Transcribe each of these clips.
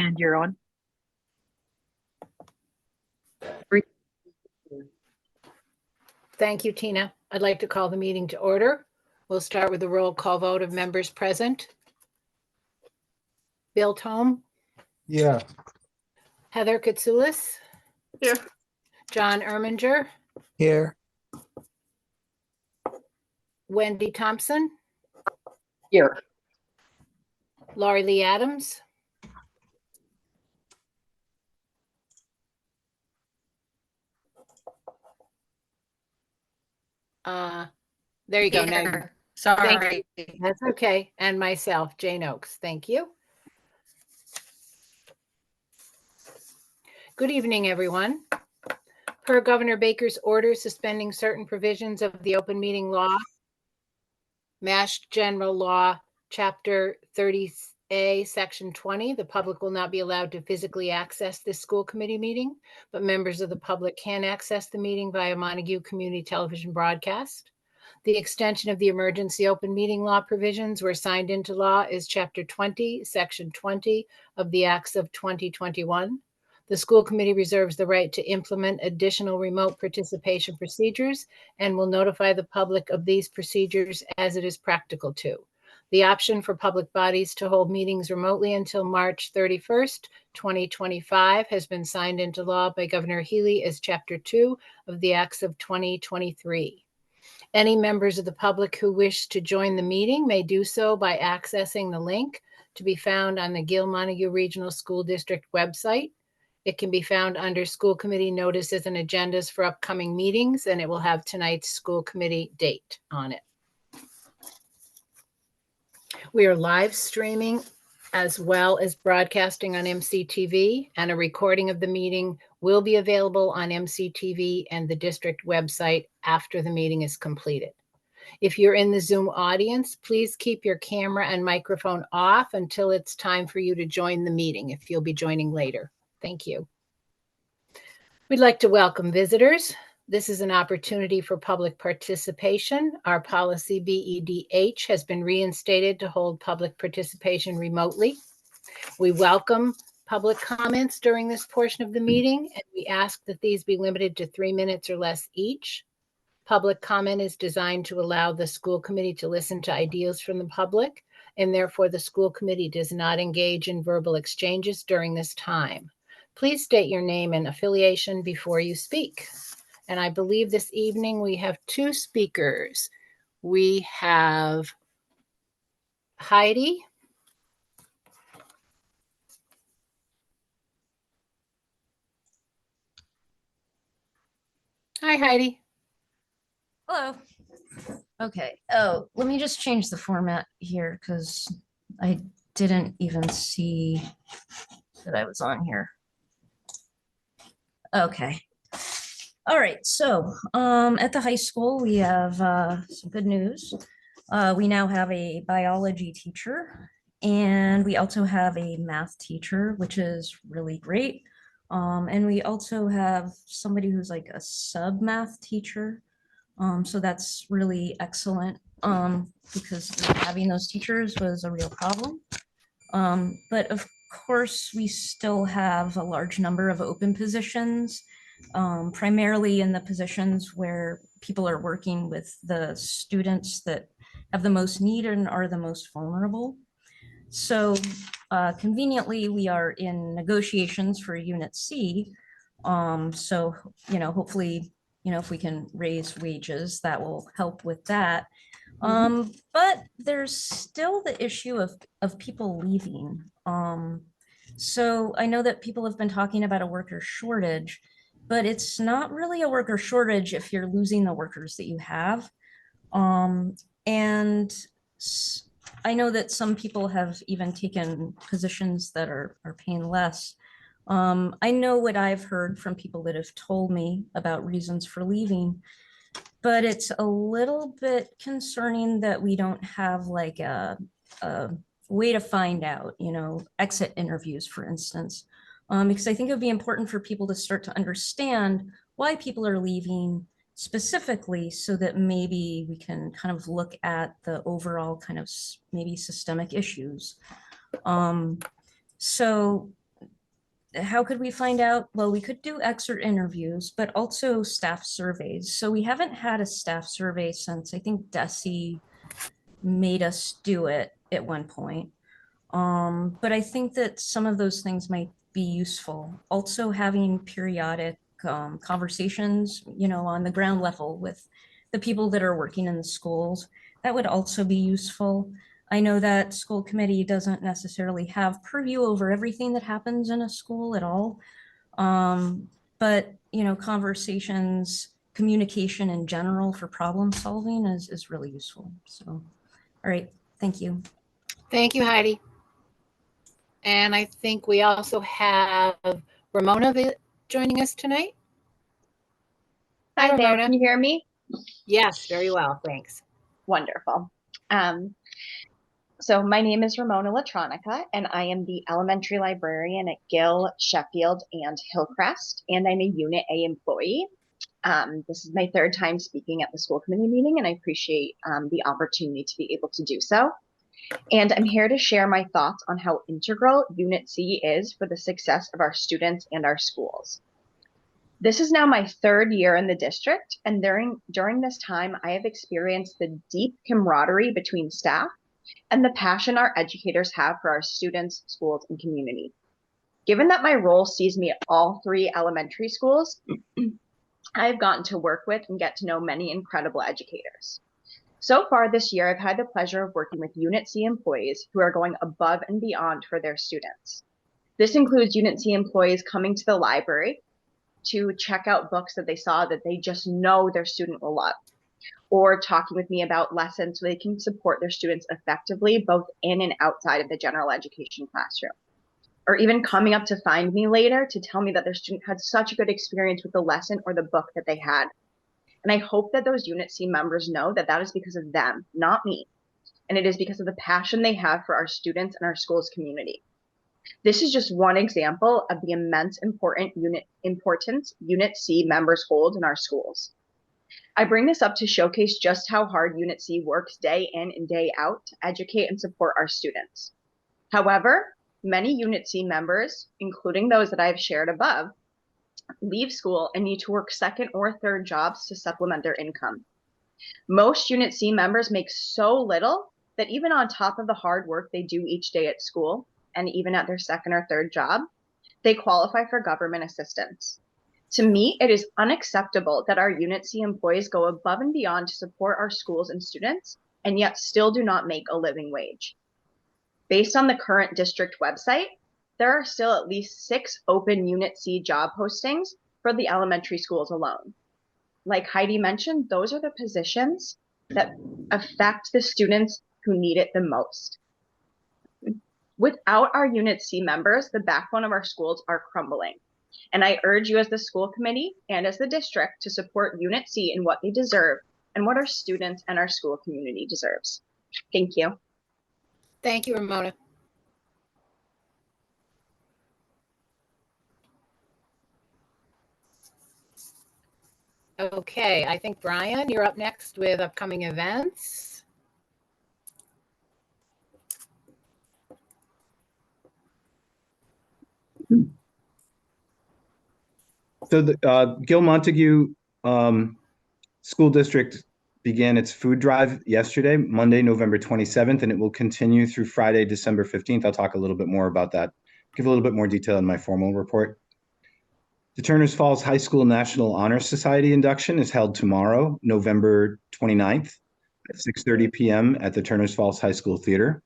And you're on. Thank you, Tina. I'd like to call the meeting to order. We'll start with a roll call vote of members present. Bill Tome. Yeah. Heather Katsoulis. Here. John Erminger. Here. Wendy Thompson. Here. Laurie Lee Adams. There you go. Now, Sorry. that's okay. And myself, Jane Oakes. Thank you. Good evening, everyone. Per Governor Baker's order suspending certain provisions of the open meeting law, Mass General Law, Chapter 30A, Section 20, the public will not be allowed to physically access this school committee meeting, but members of the public can access the meeting via Montague Community Television broadcast. The extension of the emergency open meeting law provisions were signed into law is Chapter 20, Section 20 of the Acts of 2021. The school committee reserves the right to implement additional remote participation procedures and will notify the public of these procedures as it is practical to. The option for public bodies to hold meetings remotely until March 31st, 2025 has been signed into law by Governor Healy as Chapter 2 of the Acts of 2023. Any members of the public who wish to join the meeting may do so by accessing the link to be found on the Gill-Montague Regional School District website. It can be found under school committee notices and agendas for upcoming meetings, and it will have tonight's school committee date on it. We are live streaming as well as broadcasting on MCTV, and a recording of the meeting will be available on MCTV and the district website after the meeting is completed. If you're in the Zoom audience, please keep your camera and microphone off until it's time for you to join the meeting, if you'll be joining later. Thank you. We'd like to welcome visitors. This is an opportunity for public participation. Our policy BEDH has been reinstated to hold public participation remotely. We welcome public comments during this portion of the meeting, and we ask that these be limited to 3 minutes or less each. Public comment is designed to allow the school committee to listen to ideas from the public, and therefore the school committee does not engage in verbal exchanges during this time. Please state your name and affiliation before you speak. And I believe this evening we have 2 speakers. We have Heidi. Hi, Heidi. Hello. Okay. Oh, let me just change the format here because I didn't even see that I was on here. Okay. All right. So at the high school, we have some good news. We now have a biology teacher, and we also have a math teacher, which is really great. And we also have somebody who's like a sub math teacher. So that's really excellent because having those teachers was a real problem. But of course, we still have a large number of open positions, primarily in the positions where people are working with the students that have the most need and are the most vulnerable. So conveniently, we are in negotiations for Unit C. So, hopefully, if we can raise wages, that will help with that. But there's still the issue of people leaving. So I know that people have been talking about a worker shortage, but it's not really a worker shortage if you're losing the workers that you have. And I know that some people have even taken positions that are paying less. I know what I've heard from people that have told me about reasons for leaving, but it's a little bit concerning that we don't have like a way to find out, exit interviews, for instance, because I think it would be important for people to start to understand why people are leaving specifically, so that maybe we can kind of look at the overall kind of maybe systemic issues. So how could we find out? Well, we could do exit interviews, but also staff surveys. So we haven't had a staff survey since I think Desi made us do it at one point. But I think that some of those things might be useful. Also having periodic conversations, on the ground level with the people that are working in the schools, that would also be useful. I know that school committee doesn't necessarily have purview over everything that happens in a school at all. But, conversations, communication in general for problem solving is really useful. So, all right, thank you. Thank you, Heidi. And I think we also have Ramona joining us tonight. Hi there, Ramona. can you hear me? Yes, very well, thanks. Wonderful. So my name is Ramona Latronica, and I am the elementary librarian at Gill, Sheffield, and Hillcrest, and I'm a Unit A employee. This is my third time speaking at the school committee meeting, and I appreciate the opportunity to be able to do so. And I'm here to share my thoughts on how integral Unit C is for the success of our students and our schools. This is now my third year in the district, and during this time, I have experienced the deep camaraderie between staff and the passion our educators have for our students, schools, and community. Given that my role sees me at all three elementary schools, I've gotten to work with and get to know many incredible educators. So far this year, I've had the pleasure of working with Unit C employees who are going above and beyond for their students. This includes Unit C employees coming to the library to check out books that they saw that they just know their student will love, or talking with me about lessons so they can support their students effectively, both in and outside of the general education classroom. Or even coming up to find me later to tell me that their student had such a good experience with the lesson or the book that they had. And I hope that those Unit C members know that that is because of them, not me. And it is because of the passion they have for our students and our school's community. This is just one example of the immense importance Unit C members hold in our schools. I bring this up to showcase just how hard Unit C works day in and day out to educate and support our students. However, many Unit C members, including those that I've shared above, leave school and need to work second or third jobs to supplement their income. Most Unit C members make so little that even on top of the hard work they do each day at school, and even at their second or third job, they qualify for government assistance. To me, it is unacceptable that our Unit C employees go above and beyond to support our schools and students, and yet still do not make a living wage. Based on the current district website, there are still at least 6 open Unit C job postings for the elementary schools alone. Like Heidi mentioned, those are the positions that affect the students who need it the most. Without our Unit C members, the backbone of our schools are crumbling. And I urge you as the school committee and as the district to support Unit C in what they deserve and what our students and our school community deserves. Thank you. Thank you, Ramona. Okay, I think Brian, you're up next with upcoming events. So the Gill-Montague School District began its food drive yesterday, Monday, November 27th, and it will continue through Friday, December 15th. I'll talk a little bit more about that, give a little bit more detail in my formal report. The Turners Falls High School National Honor Society induction is held tomorrow, November 29th at 6:30 p.m. at the Turners Falls High School Theater.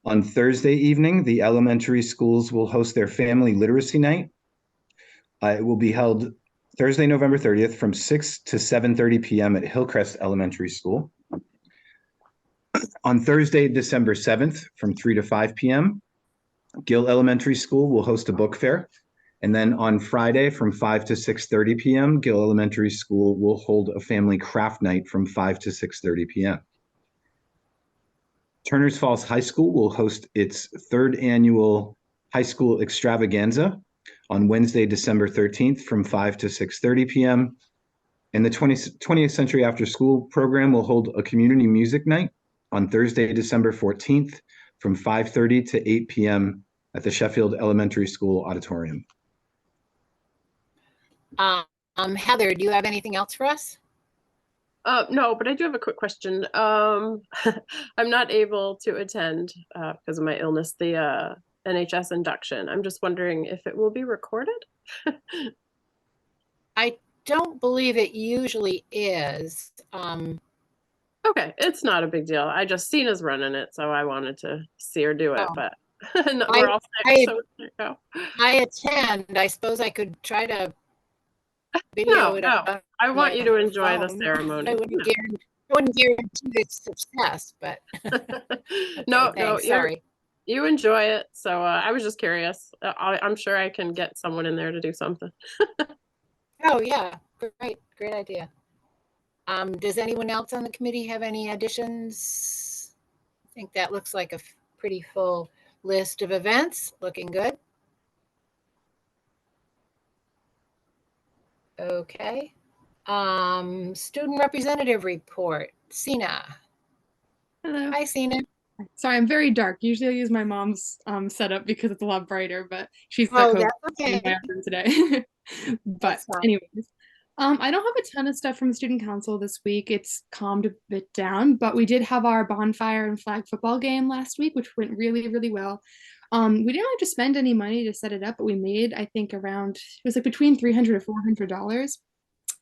On Thursday evening, the elementary schools will host their Family Literacy Night. It will be held Thursday, November 30th from 6 to 7:30 p.m. at Hillcrest Elementary School. On Thursday, December 7th from 3 to 5 p.m., Gill Elementary School will host a book fair. And then on Friday from 5 to 6:30 p.m., Gill Elementary School will hold a family craft night from 5 to 6:30 p.m. Turners Falls High School will host its 3rd annual high school extravaganza on Wednesday, December 13th from 5 to 6:30 p.m. And the 20th Century After School program will hold a community music night on Thursday, December 14th from 5:30 to 8 p.m. at the Sheffield Elementary School auditorium. Heather, do you have anything else for us? No, but I do have a quick question. I'm not able to attend because of my illness, the NHS induction. I'm just wondering if it will be recorded. I don't believe it usually is. Okay, it's not a big deal. I just seen us running it, so I wanted to see her do it, Oh. but no, we're all sick, so we can't go. I attend. I suppose I could try to video No, it. no, on I want my you to enjoy the phone. ceremony. I wouldn't guarantee its success, but No, okay, no, thanks. Sorry. you enjoy it. So I was just curious. I'm sure I can get someone in there to do something. Oh yeah, great idea. Does anyone else on the committee have any additions? I think that looks like a pretty full list of events. Looking good. Okay. Student representative report. Sina. Hello. Hi, Sina. Sorry, I'm very dark. Usually I use my mom's setup because it's a lot brighter, but she's Oh, stuck that's in okay. my room today. But That's fine. anyways, I don't have a ton of stuff from student council this week. It's calmed a bit down, but we did have our bonfire and flag football game last week, which went really, really well. We didn't have to spend any money to set it up, but we made, I think, around, it was like between $300 to $400.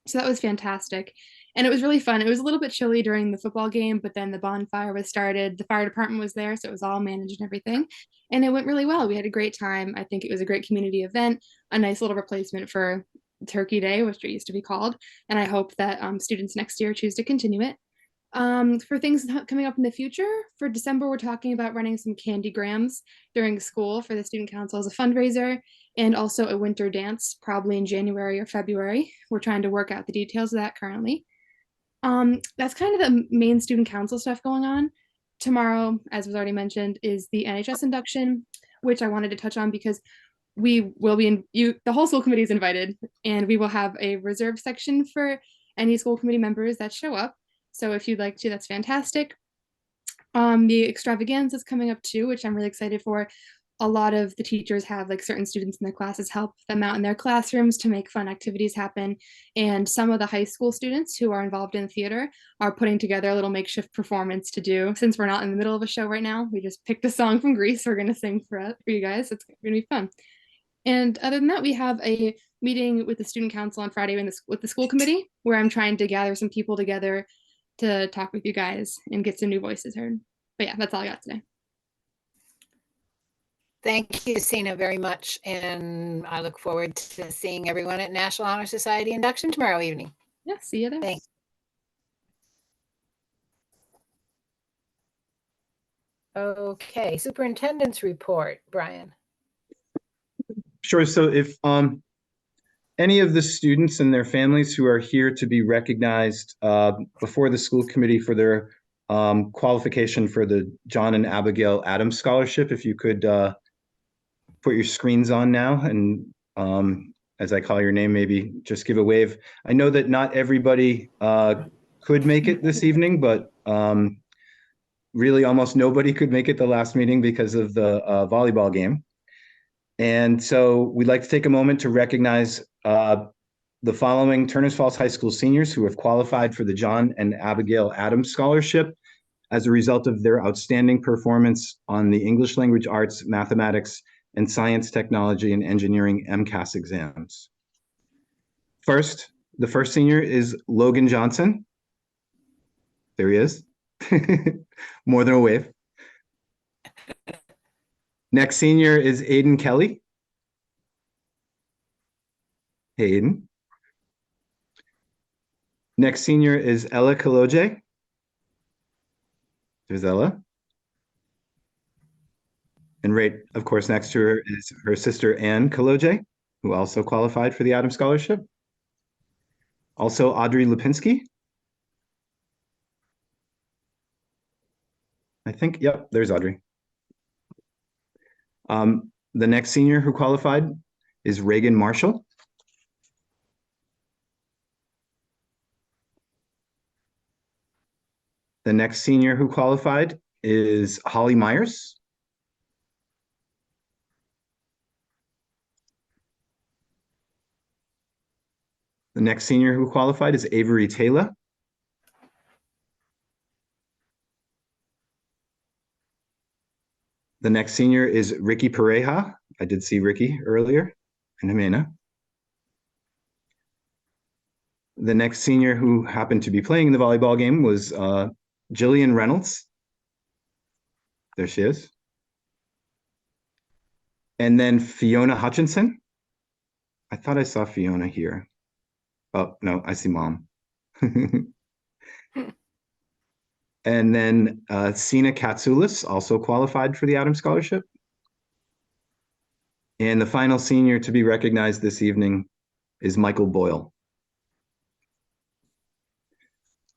So that was fantastic. And it was really fun. It was a little bit chilly during the football game, but then the bonfire was started. The fire department was there, so it was all managed and everything. And it went really well. We had a great time. I think it was a great community event, a nice little replacement for Turkey Day, which it used to be called. And I hope that students next year choose to continue it. For things coming up in the future, for December, we're talking about running some candy grams during school for the student council as a fundraiser, and also a winter dance, probably in January or February. We're trying to work out the details of that currently. That's kind of the main student council stuff going on. Tomorrow, as was already mentioned, is the NHS induction, which I wanted to touch on because we will be the whole school committee is invited, and we will have a reserve section for any school committee members that show up. So if you'd like to, that's fantastic. The extravaganza is coming up too, which I'm really excited for. A lot of the teachers have like certain students in their classes help them out in their classrooms to make fun activities happen. And some of the high school students who are involved in theater are putting together a little makeshift performance to do. Since we're not in the middle of a show right now, we just picked a song from Greece. We're going to sing for you guys. It's going to be fun. And other than that, we have a meeting with the student council on Friday with the school committee, where I'm trying to gather some people together to talk with you guys and get some new voices heard. But yeah, that's all I got today. Thank you, Sina, very much. And I look forward to seeing everyone at National Honor Society induction tomorrow evening. Yeah, see you there. Thanks. Okay, superintendent's report, Brian. Sure. So if any of the students and their families who are here to be recognized before the school committee for their qualification for the John and Abigail Adams Scholarship, if you could put your screens on now, and as I call your name, maybe just give a wave. I know that not everybody could make it this evening, but really almost nobody could make it the last meeting because of the volleyball game. And so we'd like to take a moment to recognize the following Turners Falls High School seniors who have qualified for the John and Abigail Adams Scholarship as a result of their outstanding performance on the English Language Arts, Mathematics, and Science, Technology, and Engineering MCAS exams. First, the first senior is Logan Johnson. There he is. More than a wave. Next senior is Aiden Kelly. Hey, Aiden. Next senior is Ella Kaloje. There's Ella. And right, of course, next to her is her sister, Anne Kaloje, who also qualified for the Adams Scholarship. Also, Audrey Lipinski. I think, yep, there's Audrey. The next senior who qualified is Reagan Marshall. The next senior who qualified is Holly Myers. The next senior who qualified is Avery Taylor. The next senior is Ricky Pareja. I did see Ricky earlier, and Jimena. The next senior who happened to be playing in the volleyball game was Jillian Reynolds. There she is. And then Fiona Hutchinson. I thought I saw Fiona here. Oh, no, I see Mom. And then Sina Katsoulis also qualified for the Adams Scholarship. And the final senior to be recognized this evening is Michael Boyle.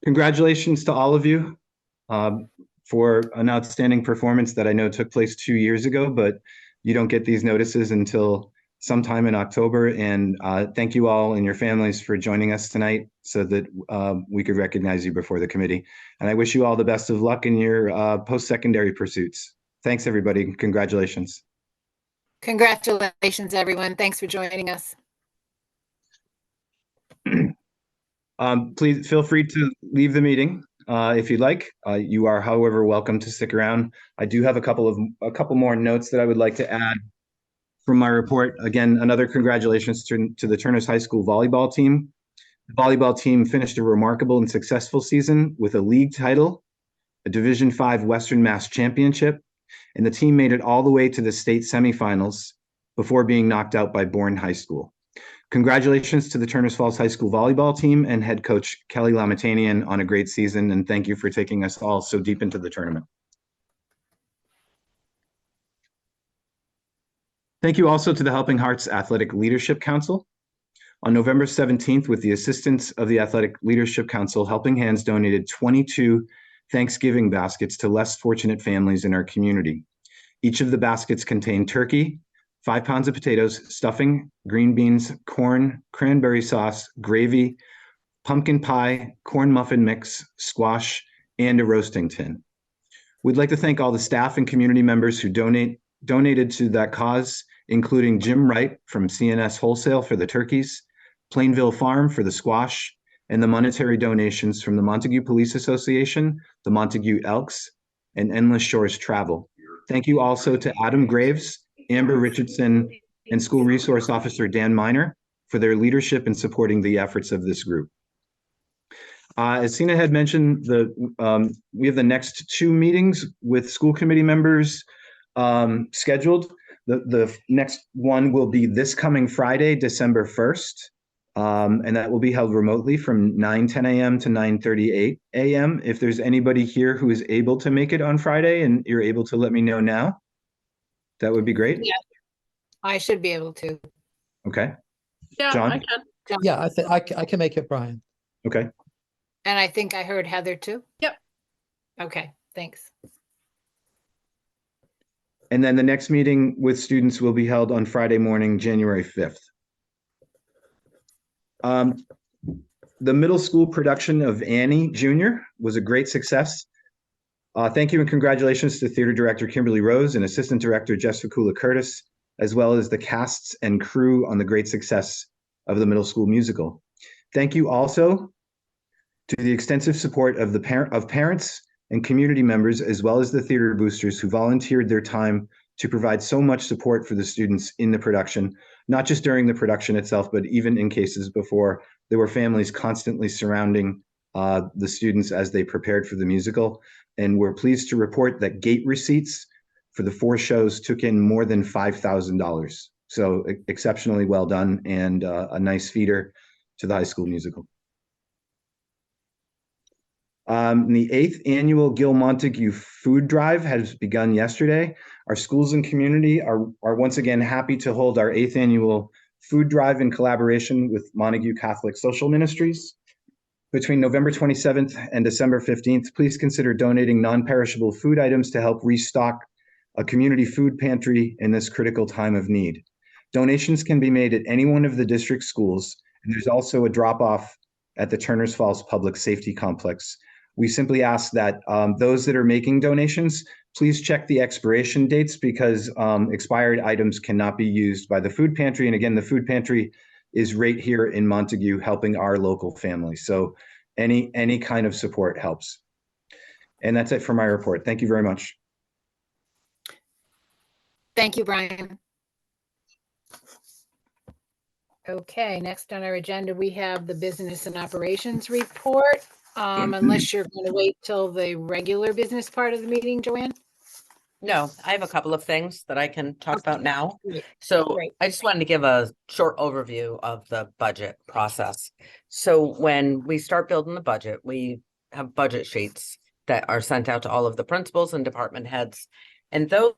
Congratulations to all of you for an outstanding performance that I know took place 2 years ago, but you don't get these notices until sometime in October. And thank you all and your families for joining us tonight so that we could recognize you before the committee. And I wish you all the best of luck in your post-secondary pursuits. Thanks, everybody. Congratulations. Congratulations, everyone. Thanks for joining us. Please feel free to leave the meeting if you'd like. You are, however, welcome to stick around. I do have a couple more notes that I would like to add from my report. Again, another congratulations to the Turners High School volleyball team. The volleyball team finished a remarkable and successful season with a league title, a Division V Western Mass Championship, and the team made it all the way to the state semifinals before being knocked out by Bourne High School. Congratulations to the Turners Falls High School volleyball team and head coach Kelly Lamatanian on a great season, and thank you for taking us all so deep into the tournament. Thank you also to the Helping Hearts Athletic Leadership Council. On November 17th, with the assistance of the Athletic Leadership Council, Helping Hands donated 22 Thanksgiving baskets to less fortunate families in our community. Each of the baskets contained turkey, 5 pounds of potatoes, stuffing, green beans, corn, cranberry sauce, gravy, pumpkin pie, corn muffin mix, squash, and a roasting tin. We'd like to thank all the staff and community members who donated to that cause, including Jim Wright from CNS Wholesale for the turkeys, Plainville Farm for the squash, and the monetary donations from the Montague Police Association, the Montague Elks, and Endless Shores Travel. Thank you also to Adam Graves, Amber Richardson, and School Resource Officer Dan Miner for their leadership in supporting the efforts of this group. As Sina had mentioned, we have the next 2 meetings with school committee members scheduled. The next one will be this coming Friday, December 1st, and that will be held remotely from 9:10 a.m. to 9:38 a.m. If there's anybody here who is able to make it on Friday and you're able to let me know now, that would be great. Yeah, I should be able to. Okay. Yeah, John? I can. Yeah, I can make it, Brian. Okay. And I think I heard Heather too. Yep. Okay, thanks. And then the next meeting with students will be held on Friday morning, January 5th. The middle school production of Annie Jr. was a great success. Thank you and congratulations to Theater Director Kimberly Rose and Assistant Director Jessica Curtis, as well as the casts and crew on the great success of the middle school musical. Thank you also to the extensive support of parents and community members, as well as the theater boosters who volunteered their time to provide so much support for the students in the production, not just during the production itself, but even in cases before. There were families constantly surrounding the students as they prepared for the musical. And we're pleased to report that gate receipts for the 4 shows took in more than $5,000. So exceptionally well done and a nice feeder to the high school musical. The 8th annual Gill-Montague food drive has begun yesterday. Our schools and community are once again happy to hold our 8th annual food drive in collaboration with Montague Catholic Social Ministries. Between November 27th and December 15th, please consider donating non-perishable food items to help restock a community food pantry in this critical time of need. Donations can be made at any one of the district schools, and there's also a drop-off at the Turners Falls Public Safety Complex. We simply ask that those that are making donations, please check the expiration dates because expired items cannot be used by the food pantry. And again, the food pantry is right here in Montague helping our local families. So any kind of support helps. And that's it for my report. Thank you very much. Thank you, Brian. Okay, next on our agenda, we have the business and operations report. Unless you're going to wait till the regular business part of the meeting, Joanne? No, I have a couple of things that I can talk Okay. about now. Great. So Great. I just wanted to give a short overview of the budget process. So when we start building the budget, we have budget sheets that are sent out to all of the principals and department heads. And those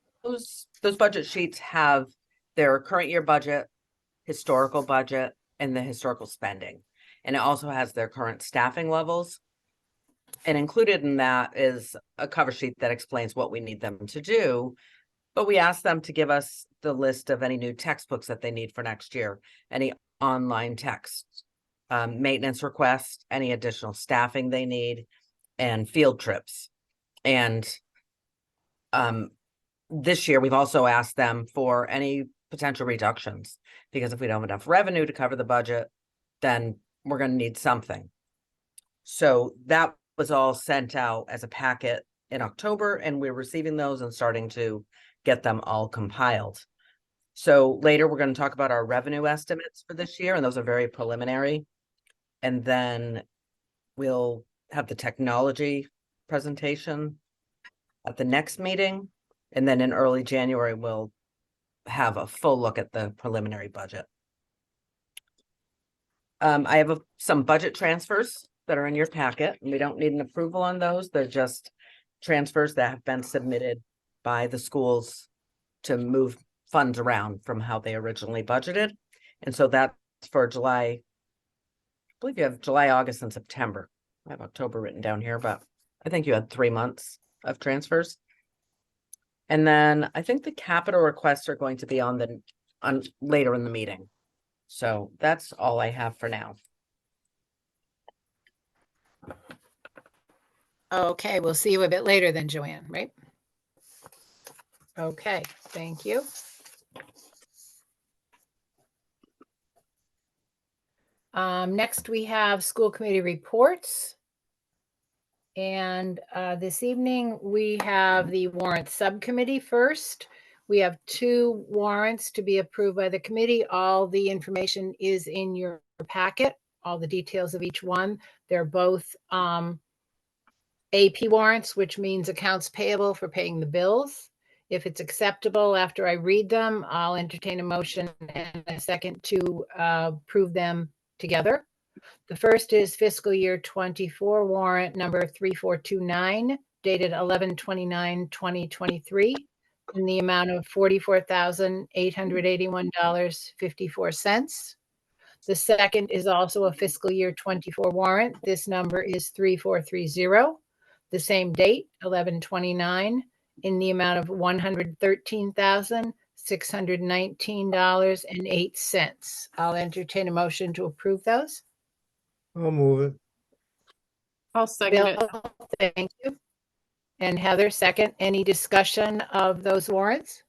budget sheets have their current year budget, historical budget, and the historical spending. And it also has their current staffing levels. And included in that is a cover sheet that explains what we need them to do. But we ask them to give us the list of any new textbooks that they need for next year, any online text, maintenance requests, any additional staffing they need, and field trips. And this year, we've also asked them for any potential reductions, because if we don't have enough revenue to cover the budget, then we're going to need something. So that was all sent out as a packet in October, and we're receiving those and starting to get them all compiled. So later we're going to talk about our revenue estimates for this year, and those are very preliminary. And then we'll have the technology presentation at the next meeting. And then in early January, we'll have a full look at the preliminary budget. I have some budget transfers that are in your packet, and we don't need an approval on those. They're just transfers that have been submitted by the schools to move funds around from how they originally budgeted. And so that's for July. I believe you have July, August, and September. I have October written down here, but I think you had 3 months of transfers. And then I think the capital requests are going to be on later in the meeting. So that's all I have for now. Okay, we'll see you a bit later then, Joanne, right? Okay, thank you. Next, we have school committee reports. And this evening, we have the warrant subcommittee first. We have 2 warrants to be approved by the committee. All the information is in your packet, all the details of each one. They're both AP warrants, which means accounts payable for paying the bills. If it's acceptable after I read them, I'll entertain a motion and a second to approve them together. The first is fiscal year 24 warrant number 3429, dated 11/29/2023, in the amount of $44,881.54. The second is also a fiscal year 24 warrant. This number is 3430, the same date, 11/29, in the amount of $113,619.08. I'll entertain a motion to approve those. I'll move it. I'll second it. Bill, thank you. And Heather, second. Any discussion of those warrants?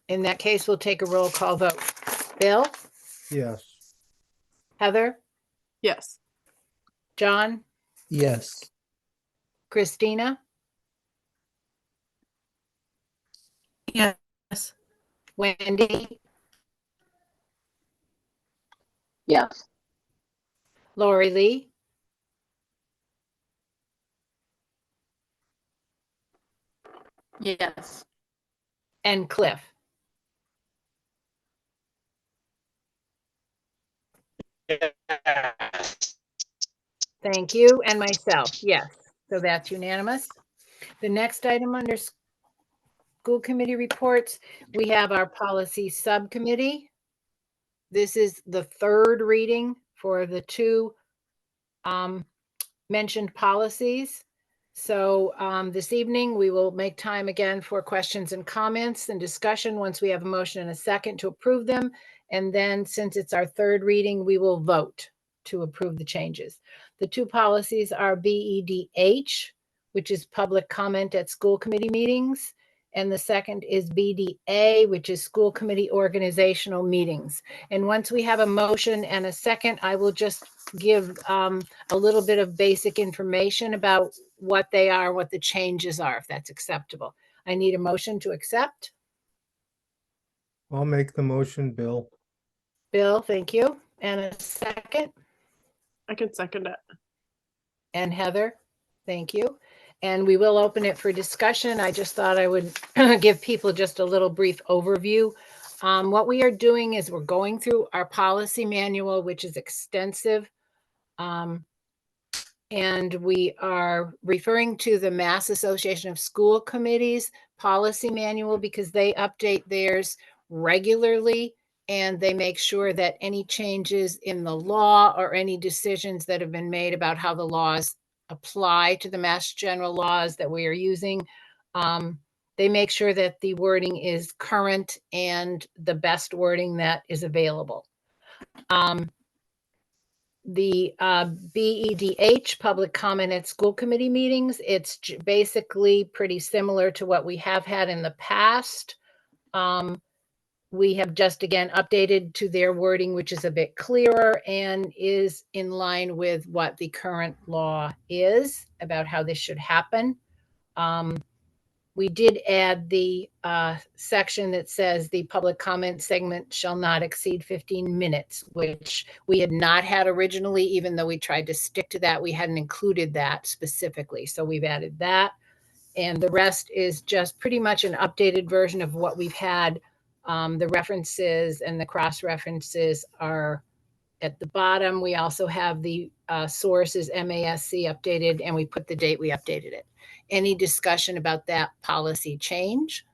In that case, we'll take a roll call vote. Bill, Yes. Heather, Yes. John, Yes. Christina, Yes. Wendy, Yes. Lori Lee, Yes. and Cliff. Thank you, and myself, yes. So that's unanimous. The next item under school committee reports, we have our policy subcommittee. This is the 3rd reading for the 2 mentioned policies. So this evening, we will make time again for questions and comments and discussion once we have a motion and a second to approve them. And then, since it's our 3rd reading, we will vote to approve the changes. The 2 policies are BEDH, which is public comment at school committee meetings, And the second is BDA, which is school committee organizational meetings. And once we have a motion and a second, I will just give a little bit of basic information about what they are, what the changes are, if that's acceptable. I need a motion to accept. I'll make the motion, Bill. Bill, thank you. And a second. I can second it. And Heather, thank you. And we will open it for discussion. I just thought I would give people just a little brief overview. What we are doing is we're going through our policy manual, which is extensive. And we are referring to the Mass Association of School Committees policy manual because they update theirs regularly and they make sure that any changes in the law or any decisions that have been made about how the laws apply to the Mass General laws that we are using, they make sure that the wording is current and the best wording that is available. The BEDH, public comment at school committee meetings, it's basically pretty similar to what we have had in the past. We have just again updated to their wording, which is a bit clearer and is in line with what the current law is about how this should happen. We did add the section that says the public comment segment shall not exceed 15 minutes, which we had not had originally, even though we tried to stick to that. We hadn't included that specifically. So we've added that. And the rest is just pretty much an updated version of what we've had. The references and the cross references are at the bottom. We also have the sources MASC updated, and we put the date we updated it. Any discussion about that policy change?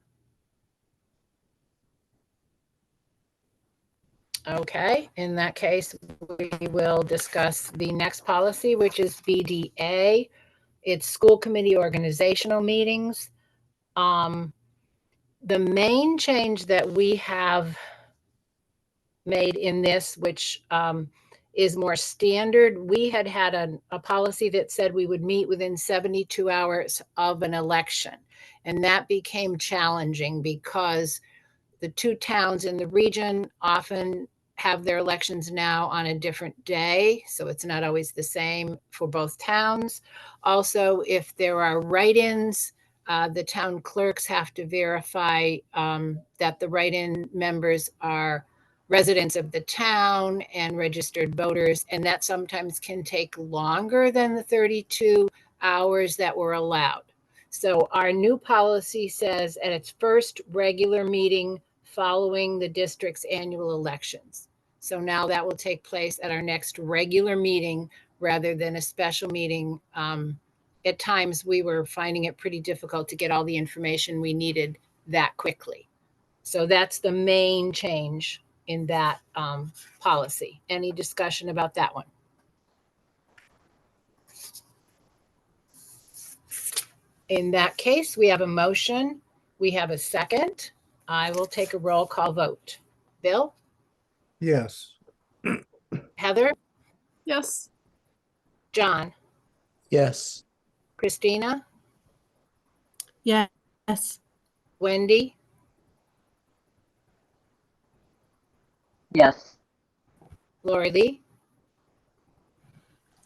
Okay, in that case, we will discuss the next policy, which is BDA. It's school committee organizational meetings. The main change that we have made in this, which is more standard. We had a policy that said we would meet within 72 hours of an election. And that became challenging because the two towns in the region often have their elections now on a different day. So it's not always the same for both towns. Also, if there are write-ins, the town clerks have to verify that the write-in members are residents of the town and registered voters, and that sometimes can take longer than the 32 hours that were allowed. So our new policy says at its first regular meeting following the district's annual elections. So now that will take place at our next regular meeting rather than a special meeting. At times we were finding it pretty difficult to get all the information we needed that quickly. So that's the main change in that policy. Any discussion about that one? In that case, we have a motion. We have a second. I will take a roll call vote. Bill? Yes. Heather? Yes. John? Yes. Christina? Yes. Wendy? Yes. Lori Lee?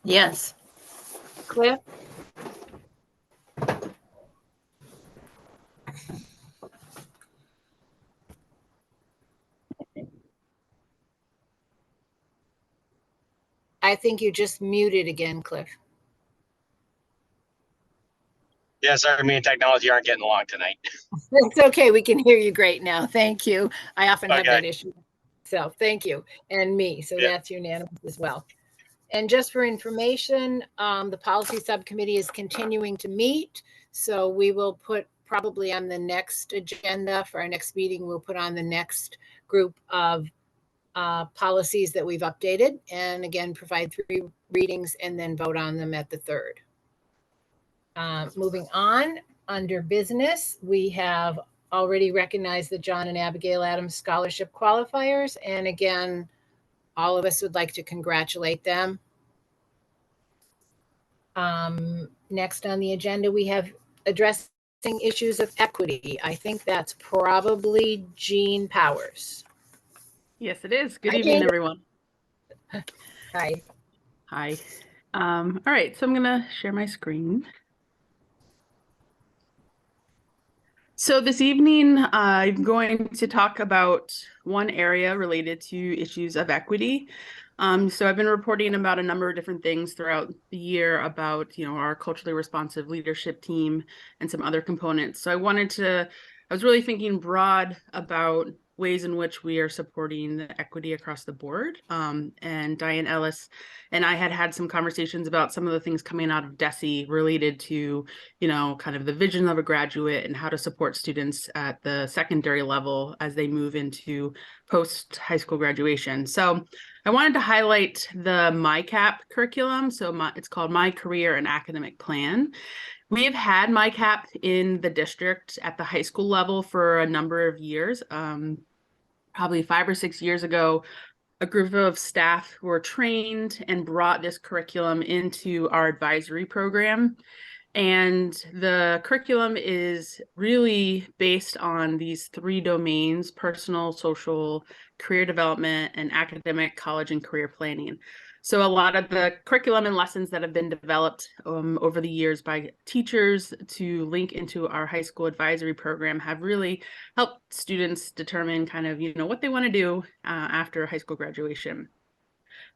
Yes. Cliff? I think you just muted again, Cliff. Yeah, sorry, me and technology aren't getting along tonight. It's okay. We can hear you great now. Thank you. I often have Okay. that issue. So thank you. And me. So Yeah. that's unanimous as well. And just for information, the policy subcommittee is continuing to meet. So we will put probably on the next agenda for our next meeting, we'll put on the next group of policies that we've updated. And again, provide 3 readings and then vote on them at the 3rd. Moving on, under business, we have already recognized the John and Abigail Adams Scholarship qualifiers. And again, all of us would like to congratulate them. Next on the agenda, we have addressed issues of equity. I think that's probably Jean Powers. Yes, it is. Good Hi, evening, Jean. everyone. Hi. Hi. All right, so I'm gonna share my screen. So this evening, I'm going to talk about one area related to issues of equity. So I've been reporting about a number of different things throughout the year about, our culturally responsive leadership team and some other components. So I was really thinking broad about ways in which we are supporting the equity across the board. And Diane Ellis and I had some conversations about some of the things coming out of DESE related to, kind of the vision of a graduate and how to support students at the secondary level as they move into post high school graduation. So I wanted to highlight the MyCap curriculum. So it's called My Career and Academic Plan. We have had MyCap in the district at the high school level for a number of years. Probably 5 or 6 years ago, a group of staff were trained and brought this curriculum into our advisory program. And the curriculum is really based on these 3 domains: personal, social, career development, and academic, college, and career planning. So a lot of the curriculum and lessons that have been developed over the years by teachers to link into our high school advisory program have really helped students determine kind of, what they want to do after high school graduation.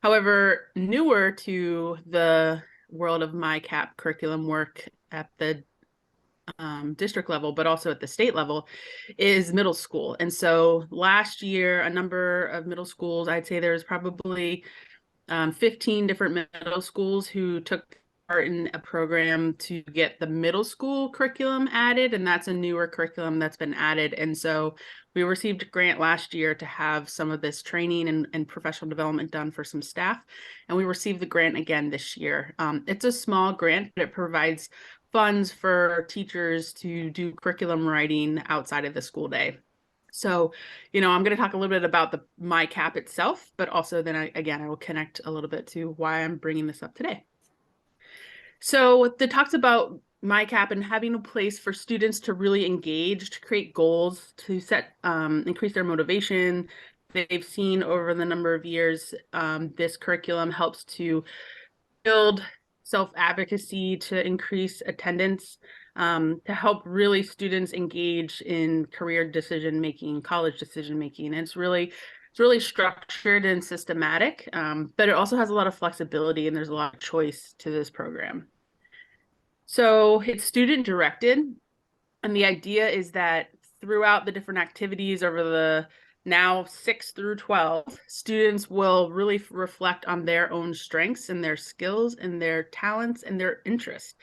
However, newer to the world of MyCap curriculum work at the district level, but also at the state level, is middle school. And so last year, a number of middle schools, I'd say there's probably 15 different middle schools who took part in a program to get the middle school curriculum added, and that's a newer curriculum that's been added. And so we received a grant last year to have some of this training and professional development done for some staff, and we received the grant again this year. It's a small grant, but it provides funds for teachers to do curriculum writing outside of the school day. So, I'm going to talk a little bit about the MyCap itself, but also then I will connect a little bit to why I'm bringing this up today. So it talks about MyCap and having a place for students to really engage, to create goals, to set, increase their motivation. They've seen over the number of years, this curriculum helps to build self-advocacy, to increase attendance, to help really students engage in career decision-making, college decision-making. And it's really structured and systematic, but it also has a lot of flexibility and there's a lot of choice to this program. So it's student-directed, and the idea is that throughout the different activities over the now 6 through 12, students will really reflect on their own strengths and their skills and their talents and their interests.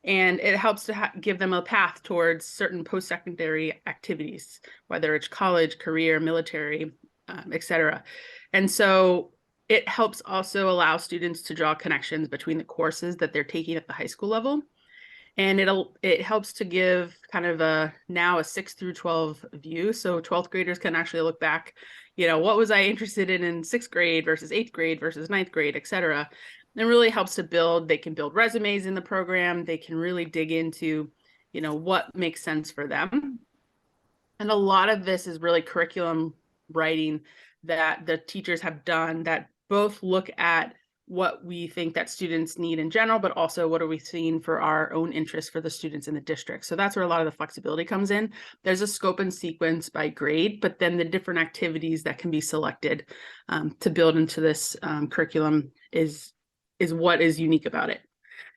And it helps to give them a path towards certain post-secondary activities, whether it's college, career, military, etc. And so it helps also allow students to draw connections between the courses that they're taking at the high school level. And it helps to give kind of now a 6 through 12 view. So 12th graders can actually look back, what was I interested in 6th grade versus 8th grade versus 9th grade, et cetera. And it really helps to they can build resumes in the program. They can really dig into, what makes sense for them. And a lot of this is really curriculum writing that the teachers have done that both look at what we think that students need in general, but also what are we seeing for our own interests for the students in the district. So that's where a lot of the flexibility comes in. There's a scope and sequence by grade, but then the different activities that can be selected to build into this curriculum is what is unique about it.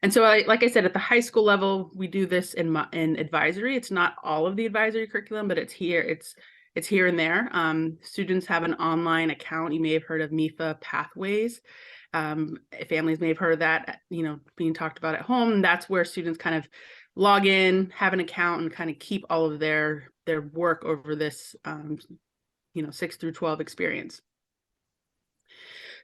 And so, like I said, at the high school level, we do this in advisory. It's not all of the advisory curriculum, but it's here. It's here and there. Students have an online account. You may have heard of MIFA Pathways. Families may have heard of that, being talked about at home. That's where students kind of log in, have an account, and kind of keep all of their work over this, 6 through 12 experience.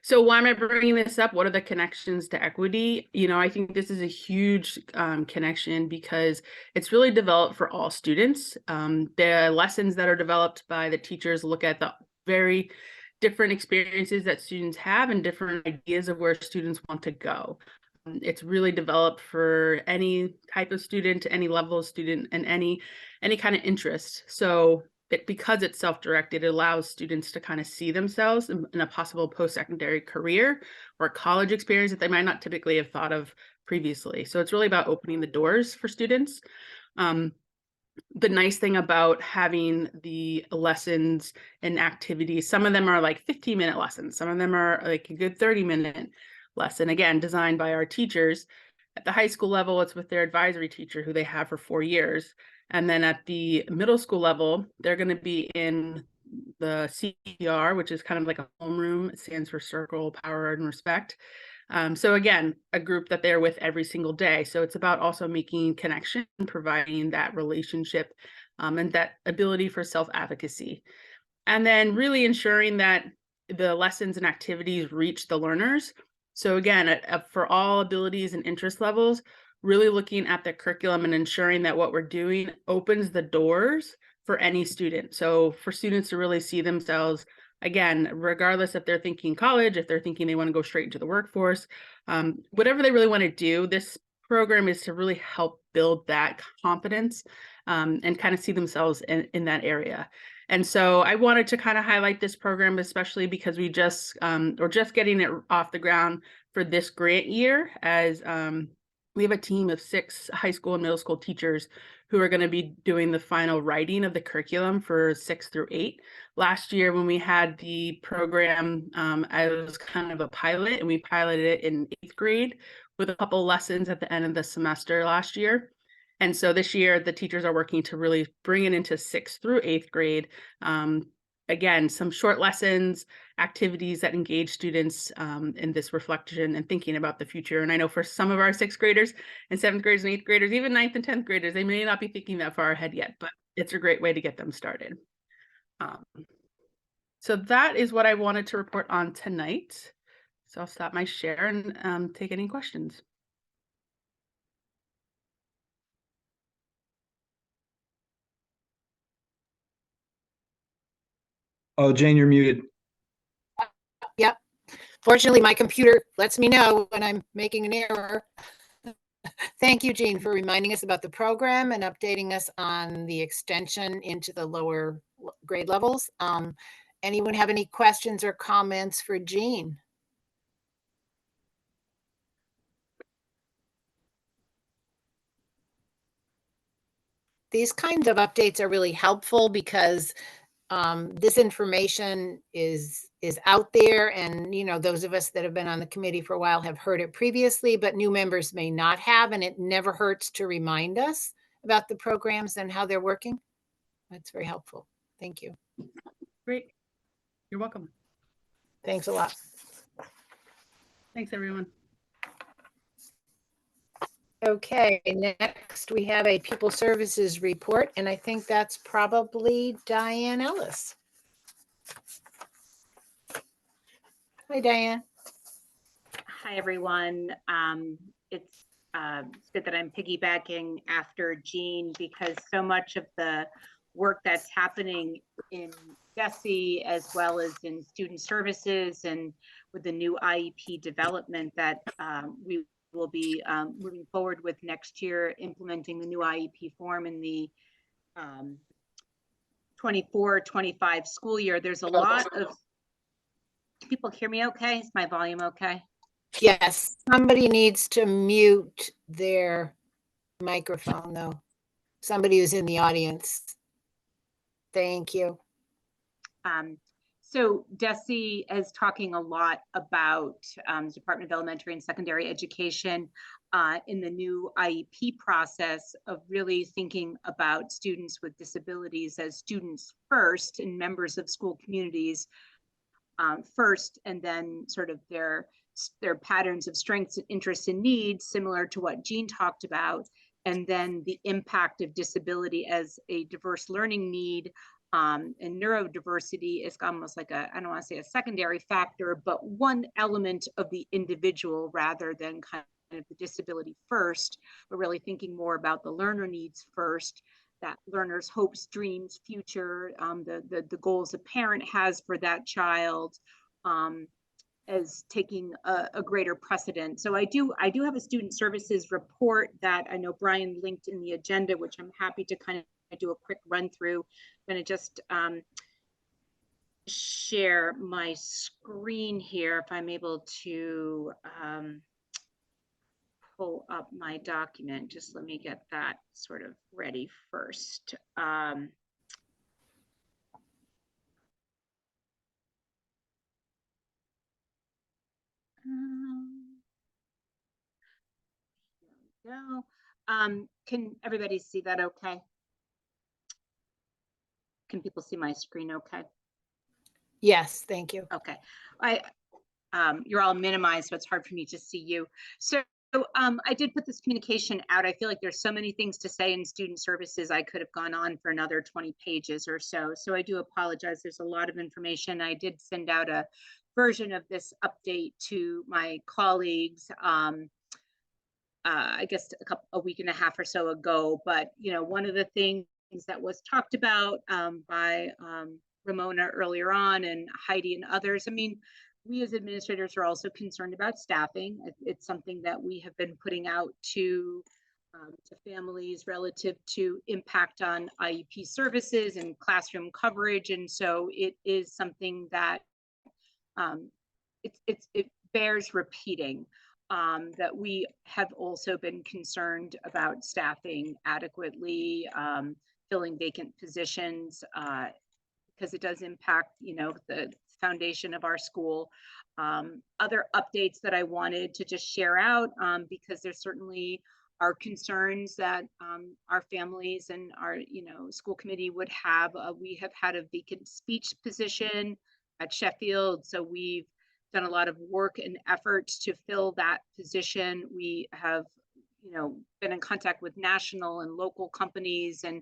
So why am I bringing this up? What are the connections to equity? I think this is a huge connection because it's really developed for all students. The lessons that are developed by the teachers look at the very different experiences that students have and different ideas of where students want to go. It's really developed for any type of student, any level of student, and any kind of interest. So because it's self-directed, it allows students to kind of see themselves in a possible post-secondary career or college experience that they might not typically have thought of previously. So it's really about opening the doors for students. The nice thing about having the lessons and activities, some of them are like 15-minute lessons, some of them are like a good 30-minute lesson, again, designed by our teachers. At the high school level, it's with their advisory teacher who they have for 4 years. And then at the middle school level, they're going to be in the CPR, which is kind of like a homeroom. It stands for Circle, Power, and Respect. So again, a group that they're with every single day. So it's about also making connection, providing that relationship, and that ability for self-advocacy. And then really ensuring that the lessons and activities reach the learners. So again, for all abilities and interest levels, really looking at the curriculum and ensuring that what we're doing opens the doors for any student. So for students to really see themselves, again, regardless if they're thinking college, if they're thinking they want to go straight into the workforce, whatever they really want to do, this program is to really help build that confidence, and kind of see themselves in that area. And so I wanted to kind of highlight this program, especially because we just, we're just getting it off the ground for this grant year, as we have a team of 6 high school and middle school teachers who are going to be doing the final writing of the curriculum for 6 through 8. Last year when we had the program, it was kind of a pilot, and we piloted it in 8th grade with a couple lessons at the end of the semester last year. And so this year, the teachers are working to really bring it into 6th through 8th grade. Again, some short lessons, activities that engage students in this reflection and thinking about the future. And I know for some of our 6th graders and 7th graders and 8th graders, even 9th and 10th graders, they may not be thinking that far ahead yet, but it's a great way to get them started. So that is what I wanted to report on tonight. So I'll stop my share and take any questions. Oh, Jane, you're muted. Yep. Fortunately, my computer lets me know when I'm making an error. Thank you, Jean, for reminding us about the program and updating us on the extension into the lower grade levels. Anyone have any questions or comments for Jean? These kinds of updates are really helpful because this information is out there, and those of us that have been on the committee for a while have heard it previously, but new members may not have, and it never hurts to remind us about the programs and how they're working. That's very helpful. Thank you. Great. You're welcome. Thanks a lot. Thanks, everyone. Okay, next we have a People Services report, and I think that's probably Diane Ellis. Hi, Diane. Hi, everyone. It's good that I'm piggybacking after Jean, because so much of the work that's happening in DESE as well as in student services and with the new IEP development that we will be moving forward with next year, implementing the new IEP form in the 24-25 school year. There's a lot of, people hear me okay? Is my volume okay? Yes, somebody needs to mute their microphone, though. Somebody who's in the audience. Thank you. So DESE is talking a lot about Department of Elementary and Secondary Education in the new IEP process of really thinking about students with disabilities as students first and members of school communities first, and then sort of their patterns of strengths, interests, and needs, similar to what Jean talked about, and then the impact of disability as a diverse learning need. And neurodiversity is almost like I don't want to say a secondary factor, but one element of the individual rather than kind of the disability first. We're really thinking more about the learner needs first, that learner's hopes, dreams, future, the goals a parent has for that child, as taking a greater precedent. So I do have a student services report that I know Brian linked in the agenda, which I'm happy to kind of do a quick run through. I'm going to just share my screen here if I'm able to pull up my document. Just let me get that sort of ready first. Here we go. Can everybody see that okay? Can people see my screen okay? Yes, thank you. Okay. You're all minimized, so it's hard for me to see you. So I did put this communication out. I feel like there's so many things to say in student services. I could have gone on for another 20 pages or so. So I do apologize. There's a lot of information. I did send out a version of this update to my colleagues. I guess a week and a half or so ago. But one of the things that was talked about by Ramona earlier on, and Heidi and others, I mean, we as administrators are also concerned about staffing. It's something that we have been putting out to families relative to impact on IEP services and classroom coverage. And so it is something that it bears repeating. That we have also been concerned about staffing adequately, filling vacant positions, because it does impact, the foundation of our school. Other updates that I wanted to just share out, because there certainly are concerns that our families and our, school committee would have. We have had a vacant speech position at Sheffield, so we've done a lot of work and efforts to fill that position. We have, been in contact with national and local companies, and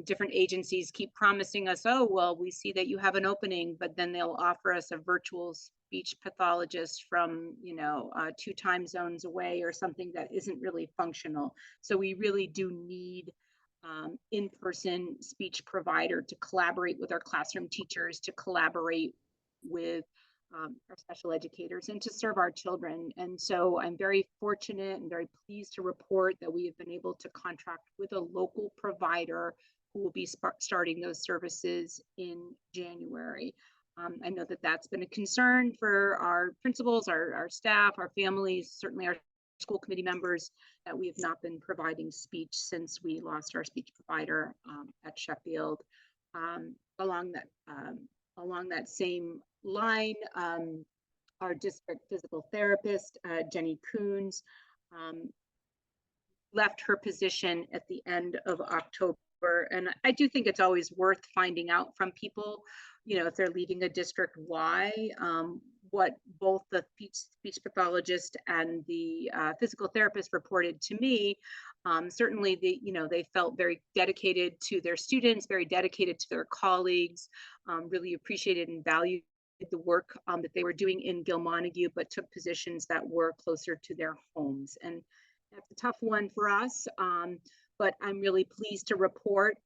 different agencies keep promising us, oh, well, we see that you have an opening, but then they'll offer us a virtual speech pathologist from, 2 time zones away, or something that isn't really functional. So we really do need in-person speech provider to collaborate with our classroom teachers, to collaborate with our special educators, and to serve our children. And so I'm very fortunate and very pleased to report that we have been able to contract with a local provider who will be starting those services in January. I know that that's been a concern for our principals, our staff, our families, certainly our school committee members, that we have not been providing speech since we lost our speech provider at Sheffield. Along that same line, our district physical therapist, Jenny Coons, left her position at the end of October. And I do think it's always worth finding out from people, if they're leaving a district, why. What both the speech pathologist and the physical therapist reported to me, certainly they felt very dedicated to their students, very dedicated to their colleagues, really appreciated and valued the work that they were doing in Gill-Montague, but took positions that were closer to their homes. And that's a tough one for us, but I'm really pleased to report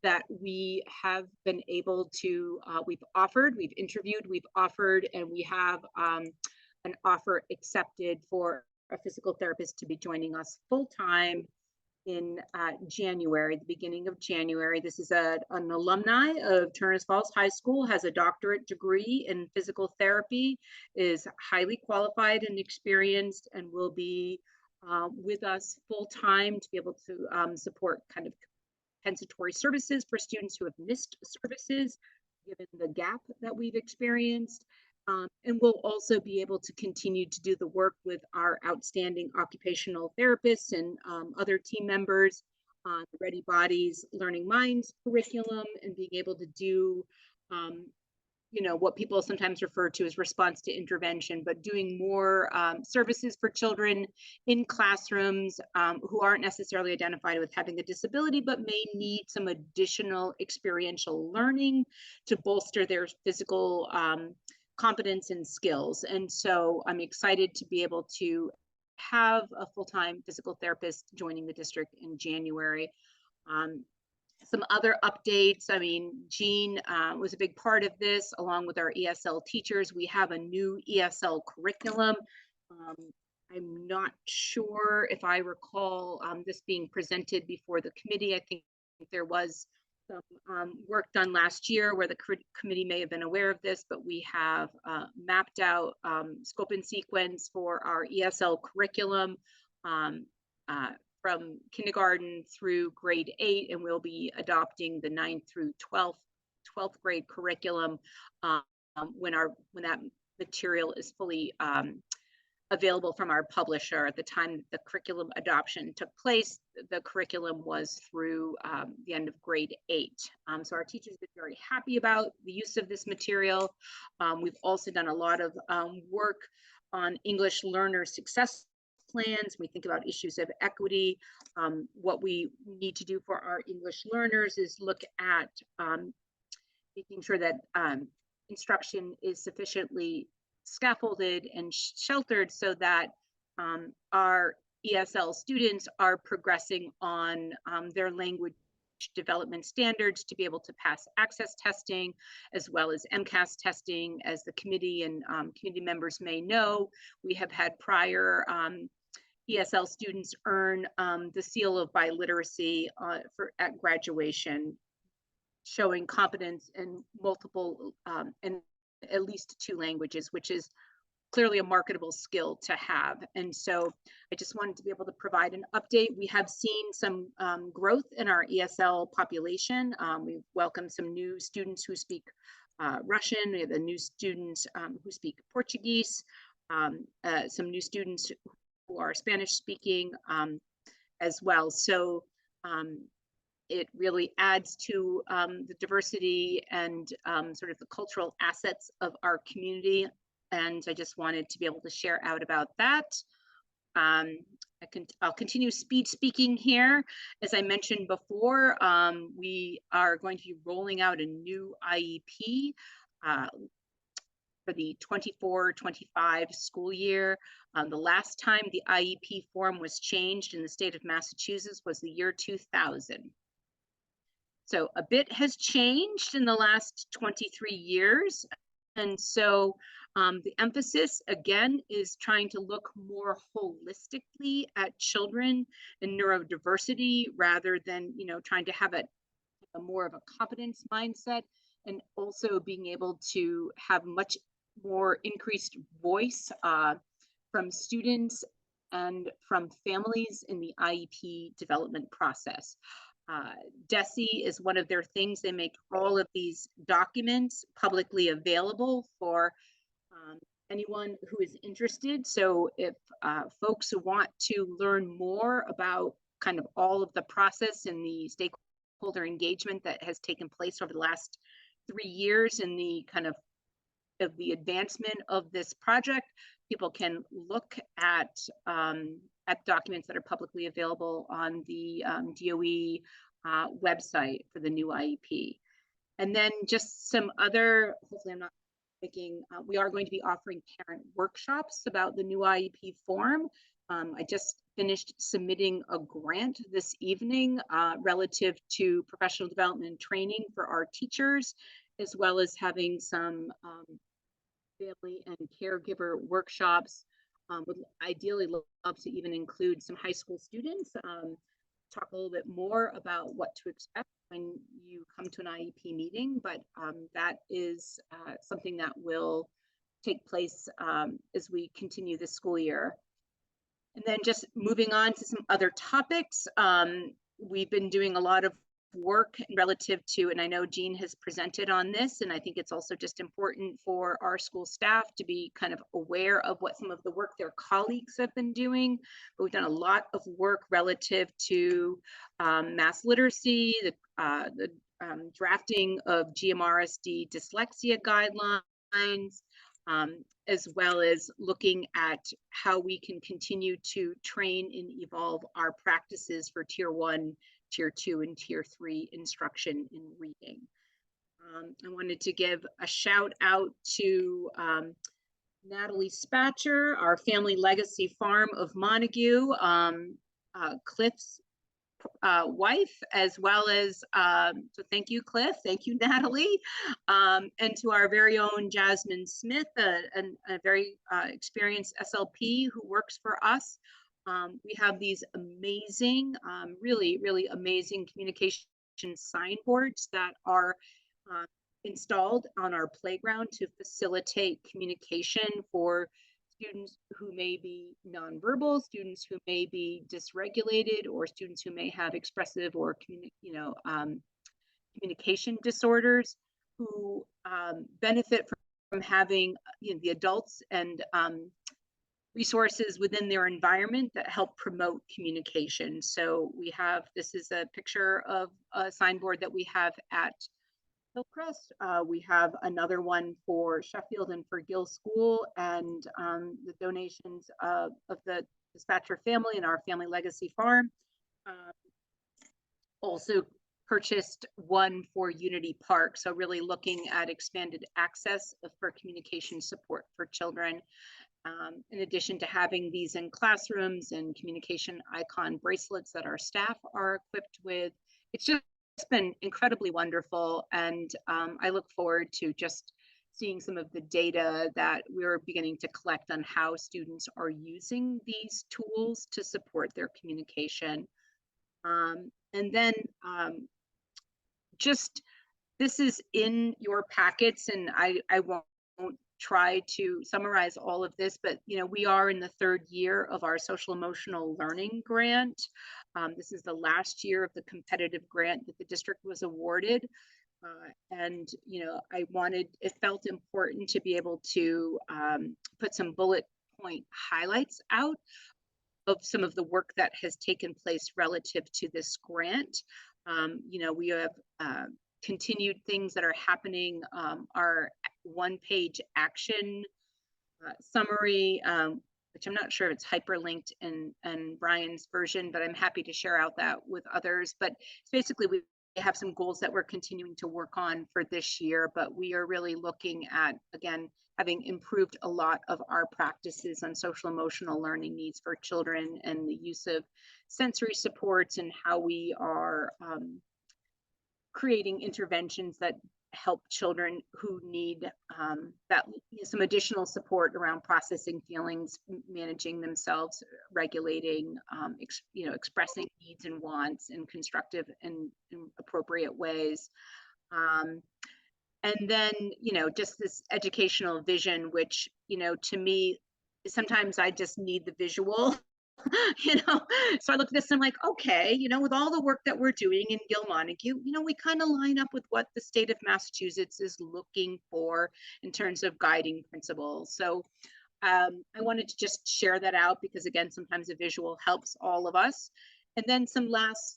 that we have been able to, we've interviewed, we've offered, and we have an offer accepted for a physical therapist to be joining us full-time in January, the beginning of January. This is an alumni of Turners Falls High School, has a doctorate degree in physical therapy, is highly qualified and experienced, and will be with us full-time to be able to support kind of compensatory services for students who have missed services, given the gap that we've experienced. And we'll also be able to continue to do the work with our outstanding occupational therapists and other team members on the Ready Bodies Learning Minds curriculum, and being able to do what people sometimes refer to as response to intervention, but doing more services for children in classrooms who aren't necessarily identified with having a disability, but may need some additional experiential learning to bolster their physical competence and skills. And so I'm excited to be able to have a full-time physical therapist joining the district in January. Some other updates. I mean, Jean was a big part of this, along with our ESL teachers. We have a new ESL curriculum. I'm not sure if I recall this being presented before the committee. I think there was some work done last year where the committee may have been aware of this, but we have mapped out scope and sequence for our ESL curriculum from kindergarten through grade 8, and we'll be adopting the 9th through 12th grade curriculum when that material is fully available from our publisher. At the time the curriculum adoption took place, the curriculum was through the end of grade 8. So our teachers have been very happy about the use of this material. We've also done a lot of work on English learner success plans. We think about issues of equity. What we need to do for our English learners is look at making sure that instruction is sufficiently scaffolded and sheltered so that our ESL students are progressing on their language development standards to be able to pass access testing as well as MCAS testing. As the committee and community members may know, we have had prior ESL students earn the seal of biliteracy at graduation, showing competence in multiple and at least 2 languages, which is clearly a marketable skill to have. And so I just wanted to be able to provide an update. We have seen some growth in our ESL population. We've welcomed some new students who speak Russian. We have the new students who speak Portuguese, some new students who are Spanish speaking as well. So it really adds to the diversity and sort of the cultural assets of our community. And I just wanted to be able to share out about that. I'll continue speaking here. As I mentioned before, we are going to be rolling out a new IEP for the 24-25 school year. The last time the IEP form was changed in the state of Massachusetts was the year 2000. So a bit has changed in the last 23 years. And so the emphasis, again, is trying to look more holistically at children and neurodiversity rather than, trying to have a more of a competence mindset, and also being able to have much more increased voice from students and from families in the IEP development process. DESE is one of their things. They make all of these documents publicly available for anyone who is interested. So if folks who want to learn more about kind of all of the process and the stakeholder engagement that has taken place over the last 3 years and the kind of the advancement of this project, people can look at documents that are publicly available on the DOE website for the new IEP. And then just some other, hopefully I'm not thinking, we are going to be offering parent workshops about the new IEP form. I just finished submitting a grant this evening relative to professional development training for our teachers, as well as having some family and caregiver workshops. Would ideally love to even include some high school students, talk a little bit more about what to expect when you come to an IEP meeting, but that is something that will take place as we continue this school year. And then just moving on to some other topics, we've been doing a lot of work relative to, and I know Jean has presented on this, and I think it's also just important for our school staff to be kind of aware of what some of the work their colleagues have been doing. But we've done a lot of work relative to mass literacy, the drafting of GMRSD dyslexia guidelines, as well as looking at how we can continue to train and evolve our practices for Tier 1, Tier 2, and Tier 3 instruction in reading. I wanted to give a shout out to Natalie Spatcher, our family legacy farm of Montague. Cliff's wife, as well as, so thank you, Cliff, thank you, Natalie, and to our very own Jasmine Smith, a very experienced SLP who works for us. We have these amazing, really, really amazing communication signboards that are installed on our playground to facilitate communication for students who may be nonverbal, students who may be dysregulated, or students who may have expressive or communication disorders, who benefit from having the adults and resources within their environment that help promote communication. So we have, this is a picture of a signboard that we have at Hillcrest. We have another one for Sheffield and for Gill School, and the donations of the Dispatcher family and our Family Legacy Farm. Also purchased one for Unity Park. So really looking at expanded access for communication support for children. In addition to having these in classrooms and communication icon bracelets that our staff are equipped with. It's just been incredibly wonderful, and I look forward to just seeing some of the data that we're beginning to collect on how students are using these tools to support their communication. And then just, this is in your packets, and I won't try to summarize all of this, but we are in the third year of our social emotional learning grant. This is the last year of the competitive grant that the district was awarded. And it felt important to be able to put some bullet point highlights out of some of the work that has taken place relative to this grant. We have continued things that are happening. Our one-page action summary, which I'm not sure if it's hyperlinked in Brian's version, but I'm happy to share out that with others. But it's basically, we have some goals that we're continuing to work on for this year, but we are really looking at, again, having improved a lot of our practices on social emotional learning needs for children and the use of sensory supports and how we are creating interventions that help children who need some additional support around processing feelings, managing themselves, regulating, expressing needs and wants in constructive and appropriate ways. And then, just this educational vision, which, to me, sometimes I just need the visual. So I look at this and I'm like, okay, with all the work that we're doing in Gill-Montague, we kind of line up with what the state of Massachusetts is looking for in terms of guiding principles. So I wanted to just share that out because, again, sometimes a visual helps all of us. And then some less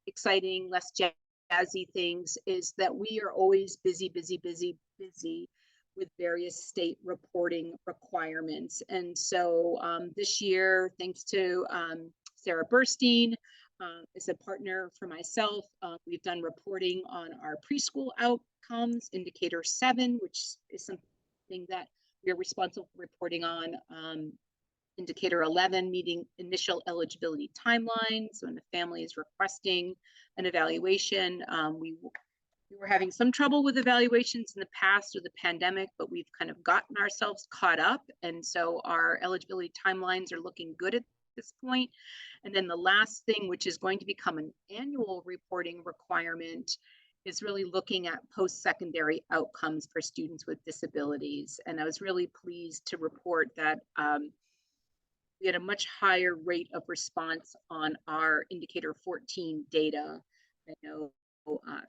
exciting, less jazzy things is that we are always busy with various state reporting requirements. And so this year, thanks to Sarah Burstein, as a partner for myself, we've done reporting on our preschool outcomes, indicator 7, which is something that we're responsible for reporting on. Indicator 11, meeting initial eligibility timelines. So when the family is requesting an evaluation, we were having some trouble with evaluations in the past with the pandemic, but we've kind of gotten ourselves caught up. And so our eligibility timelines are looking good at this point. And then the last thing, which is going to become an annual reporting requirement, is really looking at post-secondary outcomes for students with disabilities. And I was really pleased to report that we had a much higher rate of response on our indicator 14 data. I know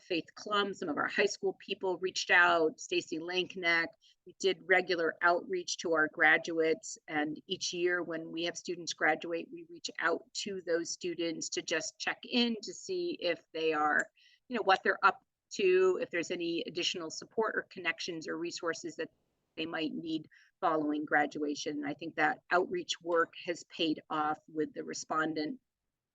Faith Klum, some of our high school people reached out, Stacy Lanknecht. We did regular outreach to our graduates, and each year when we have students graduate, we reach out to those students to just check in to see if they are, what they're up to, if there's any additional support or connections or resources that they might need following graduation. I think that outreach work has paid off with the respondent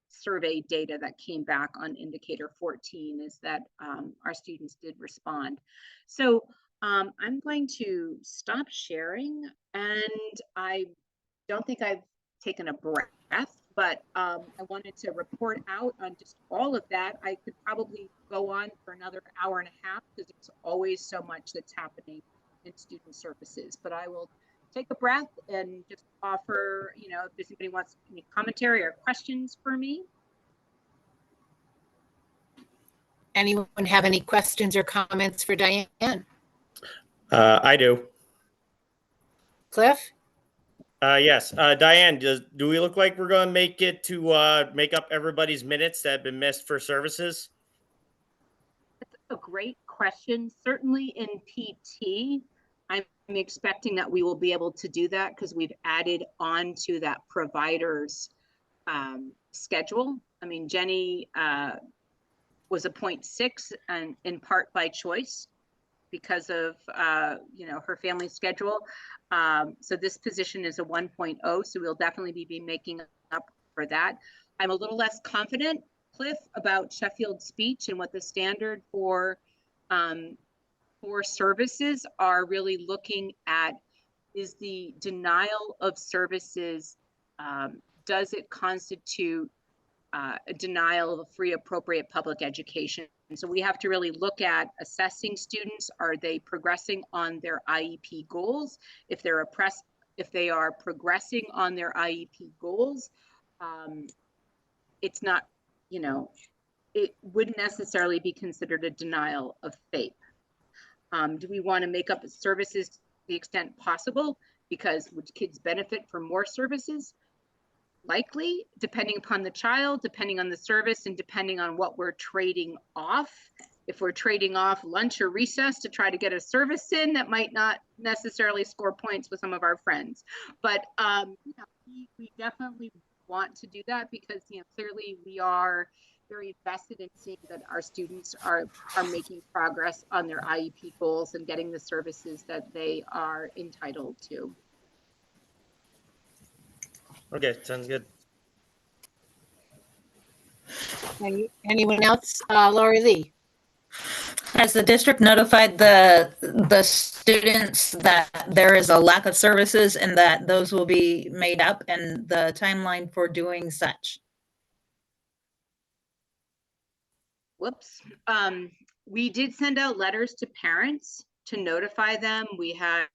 survey data that came back on indicator 14, is that our students did respond. So I'm going to stop sharing, and I don't think I've taken a breath but I wanted to report out on just all of that. I could probably go on for another hour and a half because there's always so much that's happening in student services, but I will take a breath and just offer, if anybody wants any commentary or questions for me. Anyone have any questions or comments for Diane? I do. Cliff? Yes. Diane, do we look like we're going to make it to make up everybody's minutes that have been missed for services? That's a great question. Certainly in PT, I'm expecting that we will be able to do that because we've added on to that provider's schedule. I mean, Jenny was a 0.6 and in part by choice because of her family schedule. So this position is a 1.0, so we'll definitely be making up for that. I'm a little less confident, Cliff, about Sheffield speech and what the standard for services are really looking at is the denial of services. Does it constitute a denial of free appropriate public education? And so we have to really look at assessing students. Are they progressing on their IEP goals? If they are progressing on their IEP goals, it's not, it wouldn't necessarily be considered a denial of FAPE. Do we want to make up services to the extent possible? Because would kids benefit from more services? Likely, depending upon the child, depending on the service, and depending on what we're trading off. If we're trading off lunch or recess to try to get a service in, that might not necessarily score points with some of our friends. But we definitely want to do that because clearly we are very invested in seeing that our students are making progress on their IEP goals and getting the services that they are entitled to. Okay, sounds good. Anyone else? Lori Lee? Has the district notified the students that there is a lack of services and that those will be made up and the timeline for doing such? Whoops. We did send out letters to parents to notify them. We had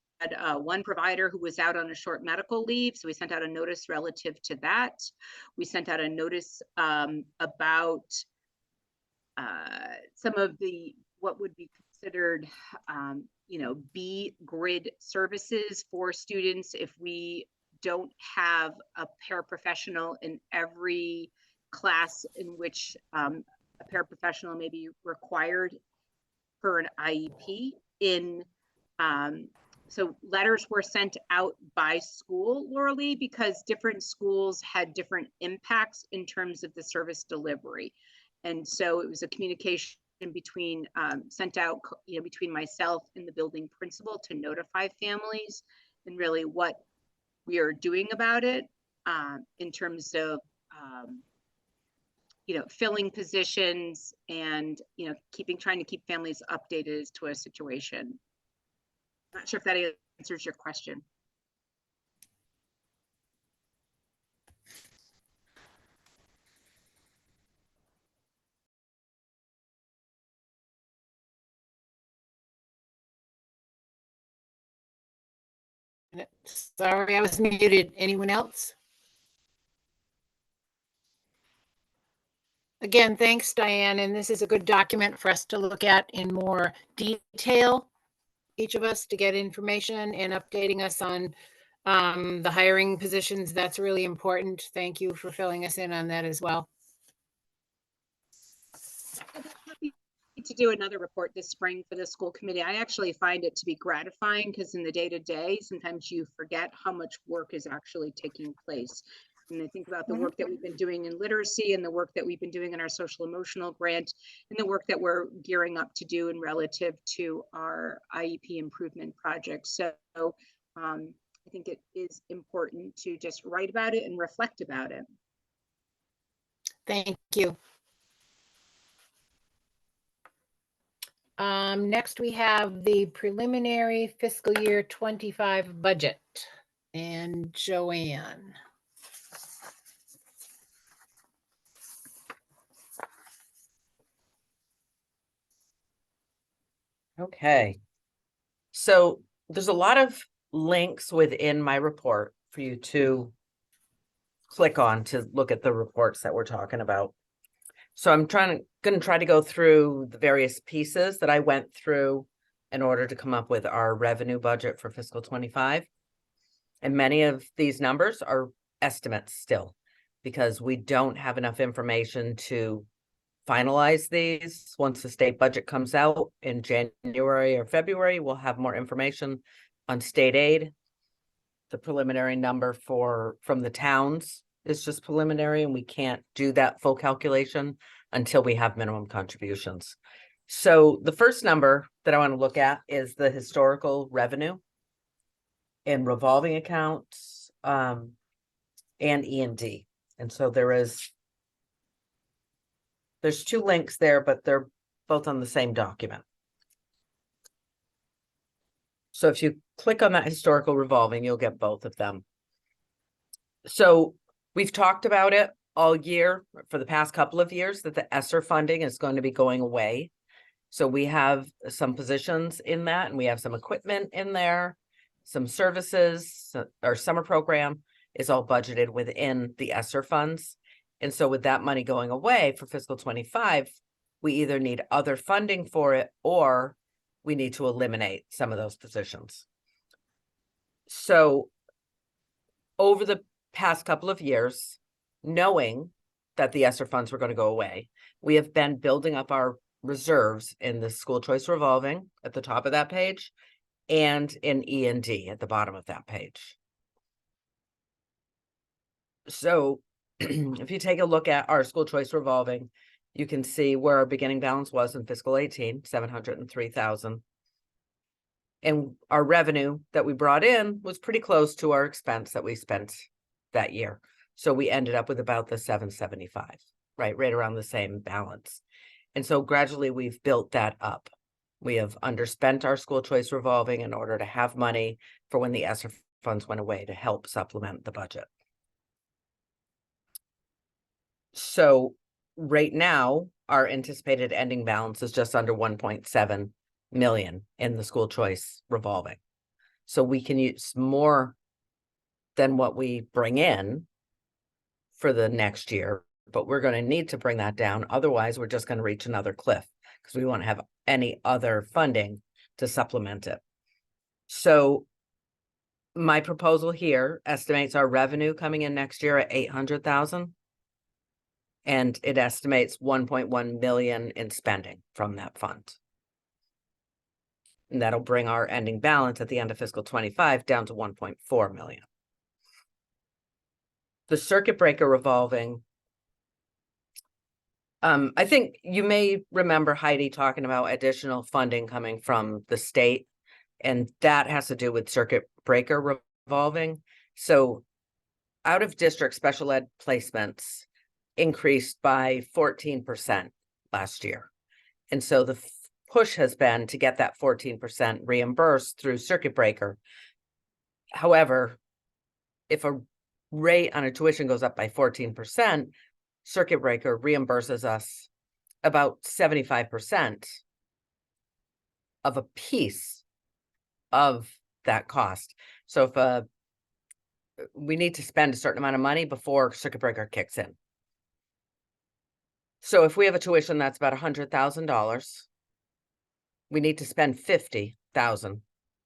one provider who was out on a short medical leave, so we sent out a notice relative to that. We sent out a notice about some of the what would be considered B grid services for students if we don't have a paraprofessional in every class in which a paraprofessional may be required for an IEP in so letters were sent out by school, Laura Lee, because different schools had different impacts in terms of the service delivery. And so it was a communication between sent out between myself and the building principal to notify families and really what we are doing about it in terms of filling positions and trying to keep families updated as to a situation. Not sure if that answers your question. Sorry, I was muted. Anyone else? Again, thanks, Diane. And this is a good document for us to look at in more detail, each of us, to get information and updating us on the hiring positions. That's really important. Thank you for filling us in on that as well. I'm happy to do another report this spring for the school committee. I actually find it to be gratifying because in the day-to-day, sometimes you forget how much work is actually taking place. And I think about the work that we've been doing in literacy and the work that we've been doing in our social emotional grant and the work that we're gearing up to do in relative to our IEP improvement project. So I think it is important to just write about it and reflect about it. Thank you. Next, we have the preliminary fiscal year 25 budget and Joanne. Okay. So there's a lot of links within my report for you to click on to look at the reports that we're talking about. So I'm going to try to go through the various pieces that I went through in order to come up with our revenue budget for fiscal 25. And many of these numbers are estimates still, because we don't have enough information to finalize these. Once the state budget comes out in January or February, we'll have more information on state aid. The preliminary number from the towns is just preliminary, and we can't do that full calculation until we have minimum contributions. So the first number that I want to look at is the historical revenue in revolving accounts and E&D. And so there's two links there, but they're both on the same document. So if you click on that historical revolving, you'll get both of them. So we've talked about it all year for the past couple of years that the ESSER funding is going to be going away. So we have some positions in that, and we have some equipment in there, some services. Our summer program is all budgeted within the ESSER funds. And so with that money going away for fiscal 25, we either need other funding for it, or we need to eliminate some of those positions. So over the past couple of years, knowing that the ESSER funds were going to go away, we have been building up our reserves in the school choice revolving at the top of that page and in E&D at the bottom of that page. So if you take a look at our school choice revolving, you can see where our beginning balance was in fiscal 18, 703,000. And our revenue that we brought in was pretty close to our expense that we spent that year. So we ended up with about the 775, right around the same balance. And so gradually we've built that up. We have underspent our school choice revolving in order to have money for when the ESSER funds went away to help supplement the budget. So right now, our anticipated ending balance is just under 1.7 million in the school choice revolving. So we can use more than what we bring in for the next year, but we're going to need to bring that down. Otherwise, we're just going to reach another cliff because we won't have any other funding to supplement it. So my proposal here estimates our revenue coming in next year at 800,000. And it estimates 1.1 million in spending from that fund. And that'll bring our ending balance at the end of fiscal 25 down to 1.4 million. The circuit breaker revolving, I think you may remember Heidi talking about additional funding coming from the state, and that has to do with circuit breaker revolving. So out of district special ed placements increased by 14% last year. And so the push has been to get that 14% reimbursed through circuit breaker. However, if a rate on a tuition goes up by 14%, circuit breaker reimburses us about 75% of a piece of that cost. So if we need to spend a certain amount of money before circuit breaker kicks in. So if we have a tuition that's about $100,000, we need to spend 50,000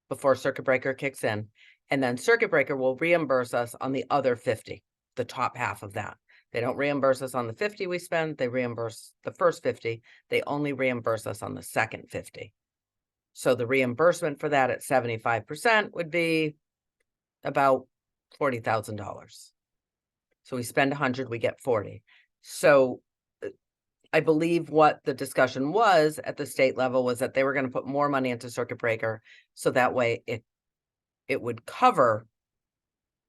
before circuit breaker kicks in, and then circuit breaker will reimburse us on the other 50, the top half of that. They don't reimburse us on the 50 we spend, they reimburse the first 50, they only reimburse us on the second 50. So the reimbursement for that at 75% would be about $40,000. So we spend 100, we get 40. So I believe what the discussion was at the state level was that they were going to put more money into circuit breaker, so that way it would cover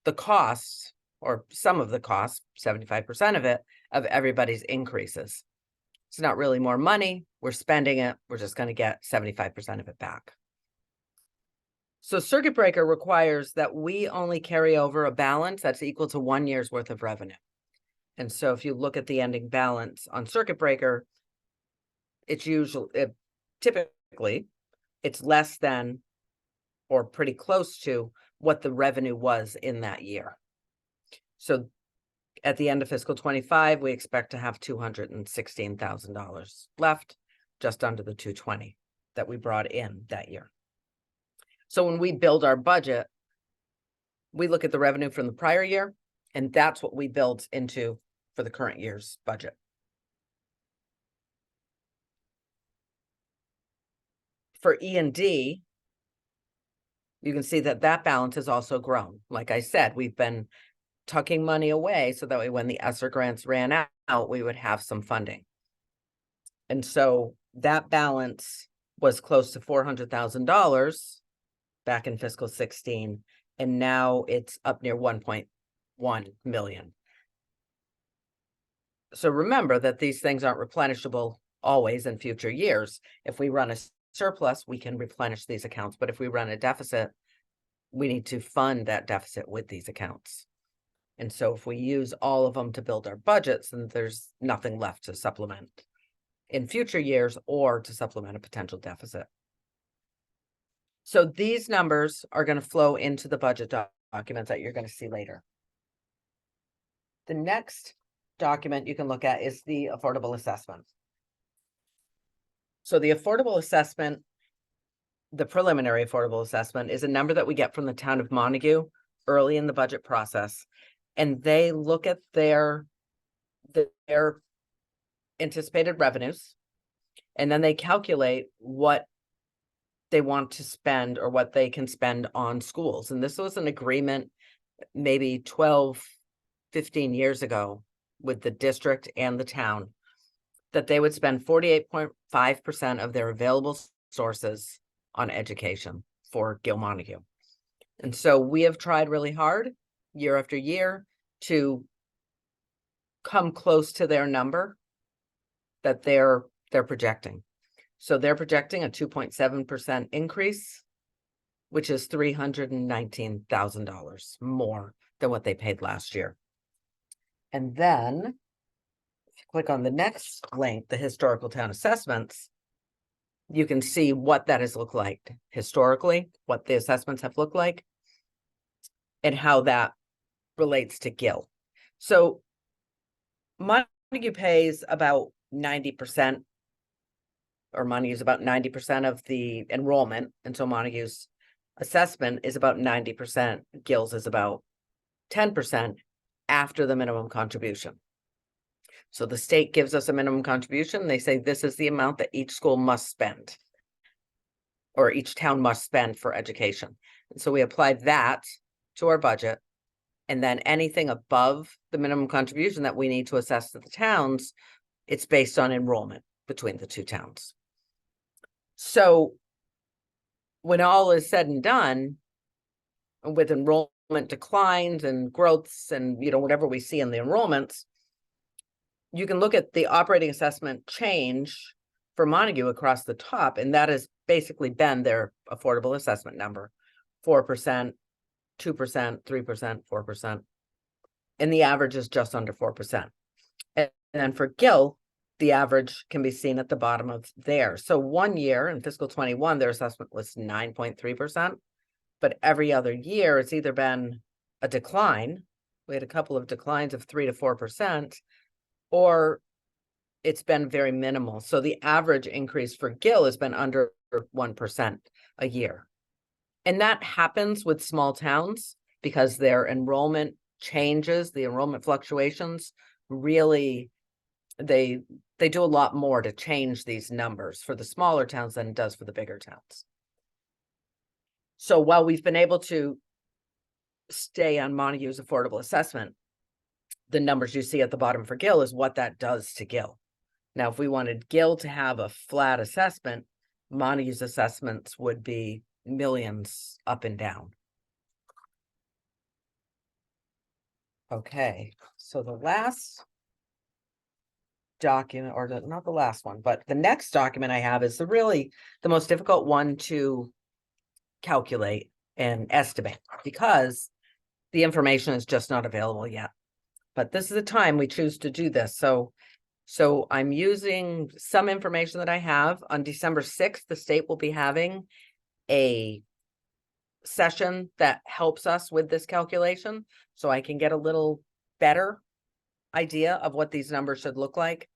the costs, or some of the costs, 75% of it, of everybody's increases. It's not really more money. We're spending it. We're just going to get 75% of it back. So circuit breaker requires that we only carry over a balance that's equal to 1 year's worth of revenue. And so if you look at the ending balance on circuit breaker, it's typically it's less than or pretty close to what the revenue was in that year. So at the end of fiscal 25, we expect to have $216,000 left, just under the 220 that we brought in that year. So when we build our budget, we look at the revenue from the prior year, and that's what we build into for the current year's budget. For E&D, you can see that that balance has also grown. Like I said, we've been tucking money away so that way when the ESSER grants ran out, we would have some funding. And so that balance was close to $400,000 back in fiscal 16, and now it's up near 1.1 million. So remember that these things aren't replenishable always in future years. If we run a surplus, we can replenish these accounts, but if we run a deficit, we need to fund that deficit with these accounts. And so if we use all of them to build our budgets, then there's nothing left to supplement in future years or to supplement a potential deficit. So these numbers are going to flow into the budget documents that you're going to see later. The next document you can look at is the affordable assessment. So the affordable assessment, the preliminary affordable assessment, is a number that we get from the town of Montague early in the budget process. And they look at their anticipated revenues, and then they calculate what they want to spend or what they can spend on schools. And this was an agreement maybe 12, 15 years ago with the district and the town that they would spend 48.5% of their available sources on education for Gill-Montague. And so we have tried really hard year after year to come close to their number that they're projecting. So they're projecting a 2.7% increase, which is $319,000 more than what they paid last year. And then if you click on the next link, the historical town assessments, you can see what that has looked like historically, what the assessments have looked like, and how that relates to Gill. So Montague pays about 90%, or Montague is about 90% of the enrollment. And so Montague's assessment is about 90%. Gill's is about 10% after the minimum contribution. So the state gives us a minimum contribution. They say this is the amount that each school must spend, or each town must spend for education. And so we apply that to our budget. And then anything above the minimum contribution that we need to assess to the towns, it's based on enrollment between the two towns. So when all is said and done, with enrollment declines and growths and, whatever we see in the enrollments, you can look at the operating assessment change for Montague across the top, and that has basically been their affordable assessment number, 4%, 2%, 3%, 4%. And the average is just under 4%. And then for Gill, the average can be seen at the bottom of there. So one year in fiscal 21, their assessment was 9.3%, but every other year it's either been a decline. We had a couple of declines of 3 to 4%, or it's been very minimal. So the average increase for Gill has been under 1% a year. And that happens with small towns because their enrollment changes, the enrollment fluctuations really, they do a lot more to change these numbers for the smaller towns than it does for the bigger towns. So while we've been able to stay on Montague's affordable assessment, the numbers you see at the bottom for Gill is what that does to Gill. Now, if we wanted Gill to have a flat assessment, Montague's assessments would be millions up and down. Okay, so the last document, or not the last one, but the next document I have is the most difficult one to calculate and estimate because the information is just not available yet. But this is the time we choose to do this. So So I'm using some information that I have. On December 6th, the state will be having a session that helps us with this calculation, so I can get a little better idea of what these numbers should look like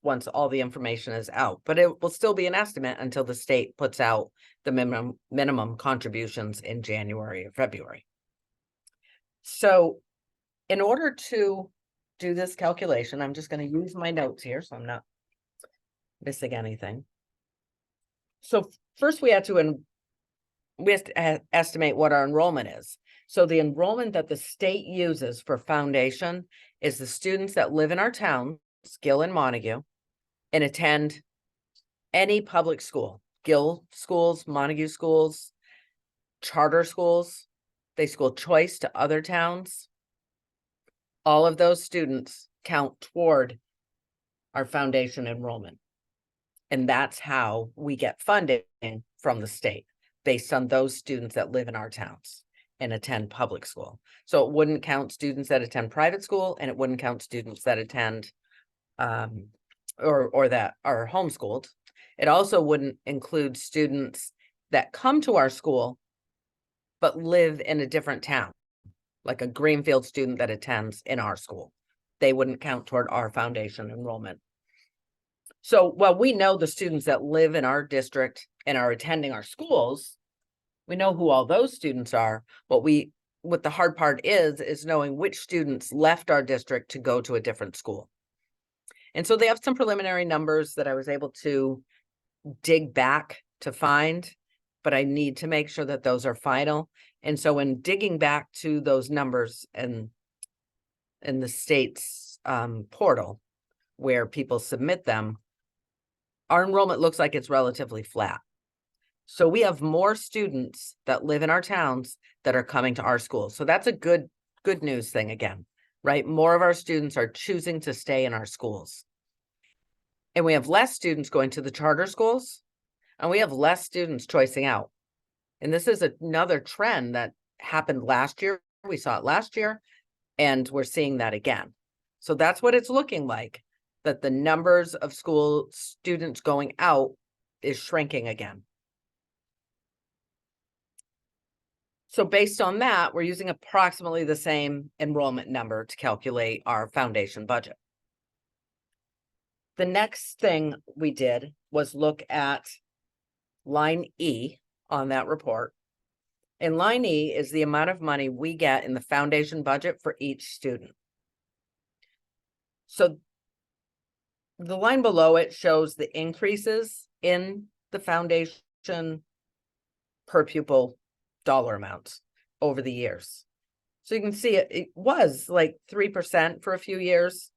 once all the information is out. But it will still be an estimate until the state puts out the minimum contributions in January or February. So in order to do this calculation, I'm just going to use my notes here so I'm not missing anything. So first we have to estimate what our enrollment is. So the enrollment that the state uses for foundation is the students that live in our towns, Gill and Montague, and attend any public school, Gill schools, Montague schools, charter schools, they school choice to other towns. All of those students count toward our foundation enrollment. And that's how we get funding from the state, based on those students that live in our towns and attend public school. So it wouldn't count students that attend private school, and it wouldn't count students that attend or that are homeschooled. It also wouldn't include students that come to our school but live in a different town, like a Greenfield student that attends in our school. They wouldn't count toward our foundation enrollment. So while we know the students that live in our district and are attending our schools, we know who all those students are. What the hard part is knowing which students left our district to go to a different school. And so they have some preliminary numbers that I was able to dig back to find, but I need to make sure that those are final. And so when digging back to those numbers and in the state's portal where people submit them, our enrollment looks like it's relatively flat. So we have more students that live in our towns that are coming to our schools. So that's a good news thing again, right? More of our students are choosing to stay in our schools. And we have less students going to the charter schools, and we have less students choicing out. And this is another trend that happened last year. We saw it last year, and we're seeing that again. So that's what it's looking like, that the numbers of school students going out is shrinking again. So based on that, we're using approximately the same enrollment number to calculate our foundation budget. The next thing we did was look at line E on that report. And line E is the amount of money we get in the foundation budget for each student. So the line below it shows the increases in the foundation per pupil dollar amounts over the years. So you can see it was like 3% for a few years.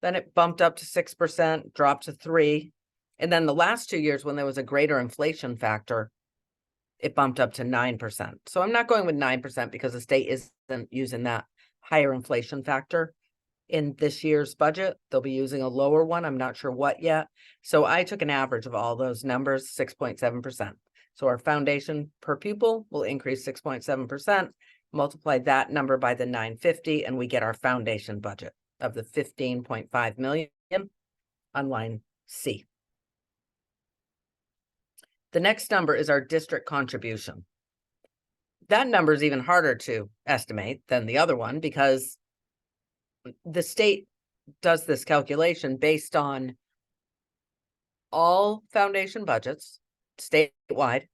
Then it bumped up to 6%, dropped to 3%. And then the last 2 years, when there was a greater inflation factor, it bumped up to 9%. So I'm not going with 9% because the state isn't using that higher inflation factor in this year's budget. They'll be using a lower one. I'm not sure what yet. So I took an average of all those numbers, 6.7%. So our foundation per pupil will increase 6.7%. Multiply that number by the 950, and we get our foundation budget of the 15.5 million on line C. The next number is our district contribution. That number is even harder to estimate than the other one because the state does this calculation based on all foundation budgets statewide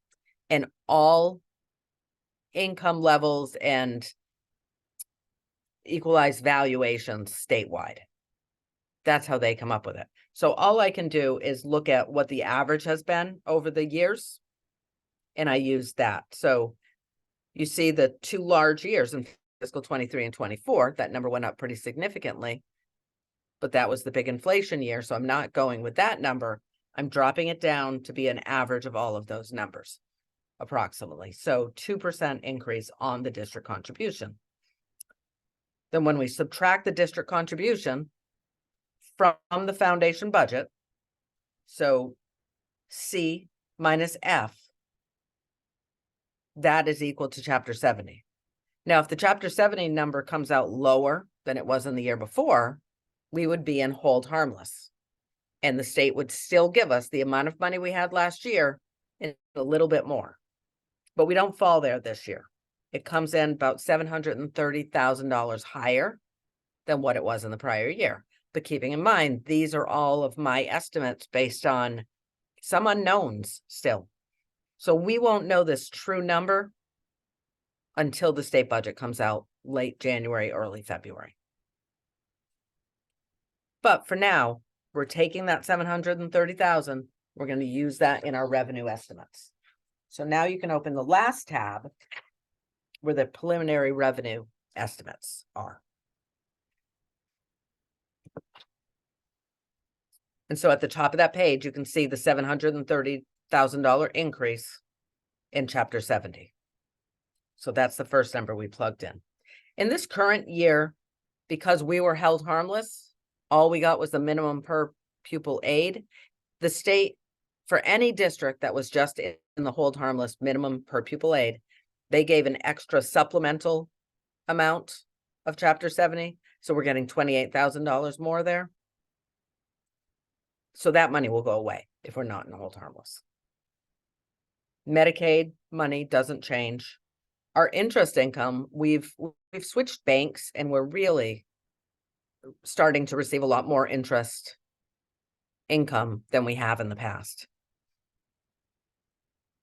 and all income levels and equalized valuations statewide. That's how they come up with it. So all I can do is look at what the average has been over the years, and I use that. So you see the two large years in fiscal 23 and 24, that number went up pretty significantly, but that was the big inflation year. So I'm not going with that number. I'm dropping it down to be an average of all of those numbers, approximately. So 2% increase on the district contribution. Then when we subtract the district contribution from the foundation budget, so C minus F, that is equal to chapter 70. Now, if the chapter 70 number comes out lower than it was in the year before, we would be in hold harmless. And the state would still give us the amount of money we had last year and a little bit more. But we don't fall there this year. It comes in about $730,000 higher than what it was in the prior year. But keeping in mind, these are all of my estimates based on some unknowns still. So we won't know this true number until the state budget comes out late January, early February. But for now, we're taking that 730,000. We're going to use that in our revenue estimates. So now you can open the last tab where the preliminary revenue estimates are. And so at the top of that page, you can see the $730,000 increase in Chapter 70. So that's the first number we plugged in. In this current year, because we were held harmless, all we got was the minimum per pupil aid. The state, for any district that was just in the hold harmless minimum per pupil aid, they gave an extra supplemental amount of Chapter 70. So we're getting $28,000 more there. So that money will go away if we're not in hold harmless. Medicaid money doesn't change. Our interest income, we've switched banks and we're really starting to receive a lot more interest income than we have in the past.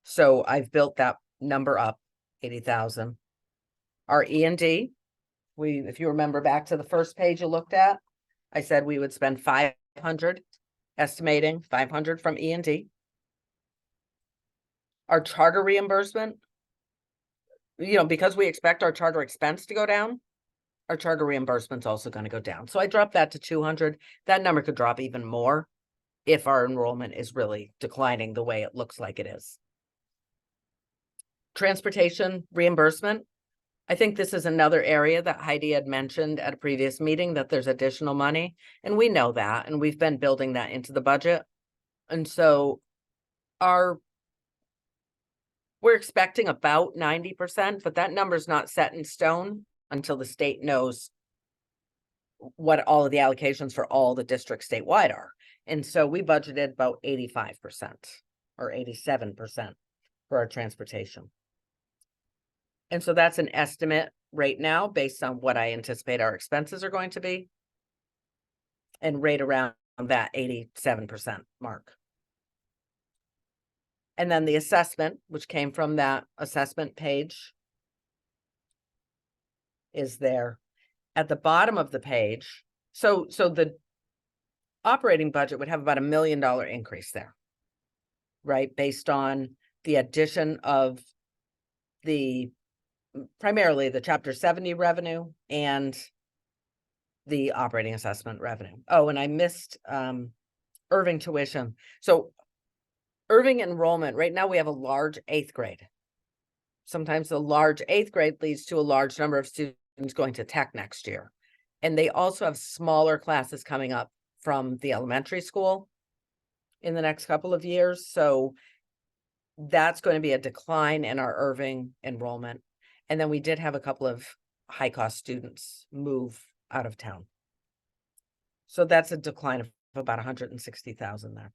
So I've built that number up, 80,000. Our E&D, if you remember back to the first page you looked at, I said we would spend 500, estimating 500 from E&D. Our charter reimbursement, because we expect our charter expense to go down, our charter reimbursement's also going to go down. So I dropped that to 200. That number could drop even more if our enrollment is really declining the way it looks like it is. Transportation reimbursement. I think this is another area that Heidi had mentioned at a previous meeting that there's additional money, and we know that, and we've been building that into the budget. And so we're expecting about 90%, but that number's not set in stone until the state knows what all of the allocations for all the districts statewide are. And so we budgeted about 85% or 87% for our transportation. And so that's an estimate right now based on what I anticipate our expenses are going to be, and right around that 87% mark. And then the assessment, which came from that assessment page, is there at the bottom of the page. So the operating budget would have about $1 million increase there, right? Based on the addition of primarily the Chapter 70 revenue and the operating assessment revenue. Oh, and I missed Irving tuition. So Irving enrollment, right now we have a large 8th grade. Sometimes the large 8th grade leads to a large number of students going to tech next year. And they also have smaller classes coming up from the elementary school in the next couple of years. So that's going to be a decline in our Irving enrollment. And then we did have a couple of high cost students move out of town. So that's a decline of about 160,000 there.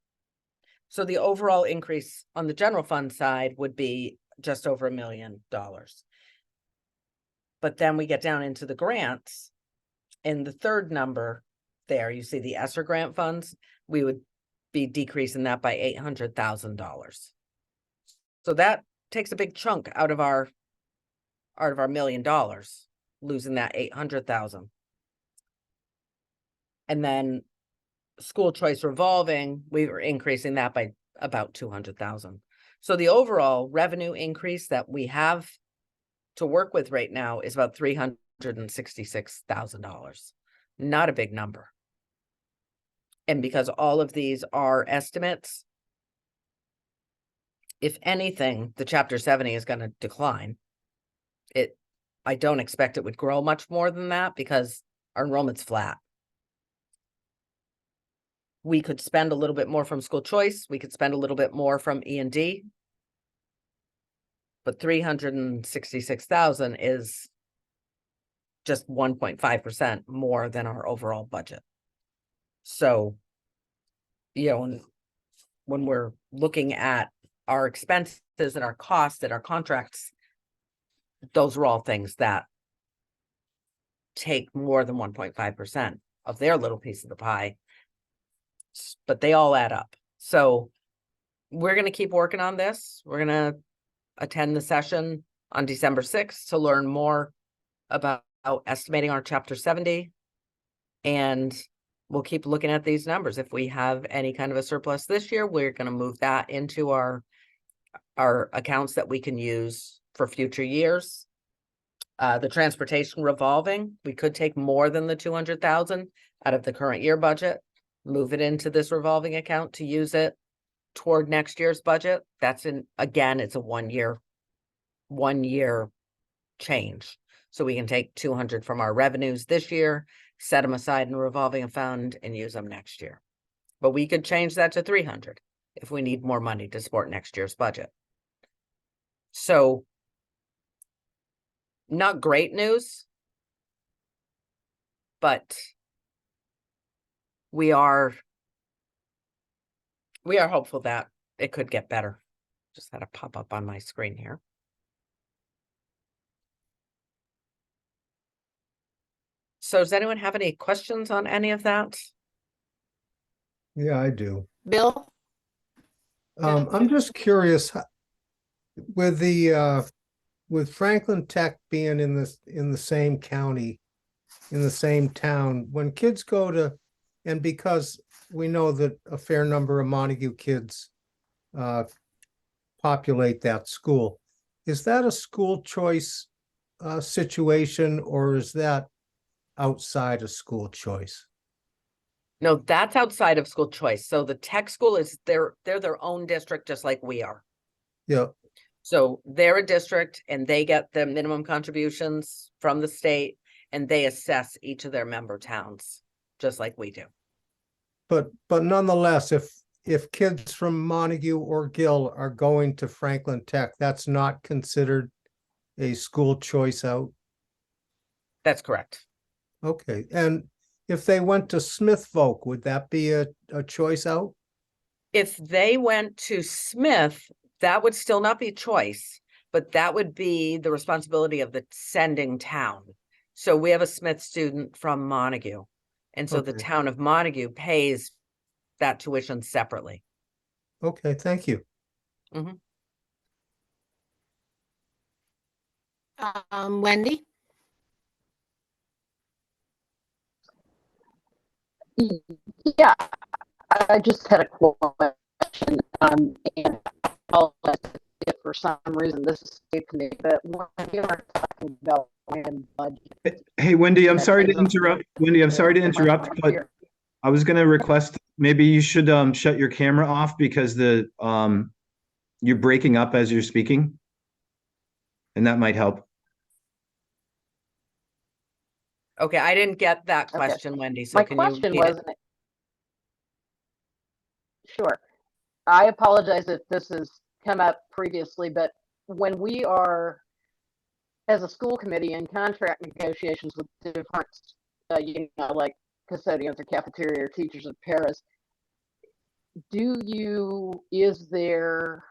So the overall increase on the general fund side would be just over $1 million. But then we get down into the grants. In the third number there, you see the ESSER grant funds, we would be decreasing that by $800,000. So that takes a big chunk out of our $1 million, losing that 800,000. And then school choice revolving, we were increasing that by about 200,000. So the overall revenue increase that we have to work with right now is about $366,000. Not a big number. And because all of these are estimates, if anything, the Chapter 70 is going to decline. I don't expect it would grow much more than that because our enrollment's flat. We could spend a little bit more from school choice. We could spend a little bit more from E&D. But 366,000 is just 1.5% more than our overall budget. So when we're looking at our expenses and our costs and our contracts, those are all things that take more than 1.5% of their little piece of the pie, but they all add up. So we're going to keep working on this. We're going to attend the session on December 6th to learn more about estimating our Chapter 70. And we'll keep looking at these numbers. If we have any kind of a surplus this year, we're going to move that into our accounts that we can use for future years. The transportation revolving, we could take more than the 200,000 out of the current year budget, move it into this revolving account to use it toward next year's budget. That's again, it's a one year change. So we can take 200 from our revenues this year, set them aside in a revolving fund and use them next year. But we could change that to 300 if we need more money to support next year's budget. So not great news, but we are hopeful that it could get better. Just had a pop up on my screen here. So does anyone have any questions on any of that? Yeah, I do. Bill? I'm just curious with the with Franklin Tech being in the same county, in the same town, when kids go to, and because we know that a fair number of Montague kids populate that school, is that a school choice situation, or is that outside of school choice? No, that's outside of school choice. So the tech school is they're their own district, just like we are. Yeah. So they're a district and they get the minimum contributions from the state and they assess each of their member towns, just like we do. But nonetheless, if kids from Montague or Gill are going to Franklin Tech, that's not considered a school choice out? That's correct. Okay, and if they went to Smith Folk, would that be a choice out? If they went to Smith, that would still not be choice, but that would be the responsibility of the sending town. So we have a Smith student from Montague. And so the Okay. town of Montague pays that tuition separately. Okay, thank you. Wendy? Yeah, I just had a question, and I apologize if for some reason this escaped me, but when we are talking about random budget. Hey, Wendy, I'm sorry to interrupt. Wendy, I'm sorry to interrupt, but I was going to request maybe you should shut your camera off because you're breaking up as you're speaking, and that might help. Okay, I didn't get that question, Wendy. So My can question you? was, sure. I apologize if this has come up previously, but when we are, as a school committee, in contract negotiations with different, like custodians or cafeteria or teachers of Paris, is there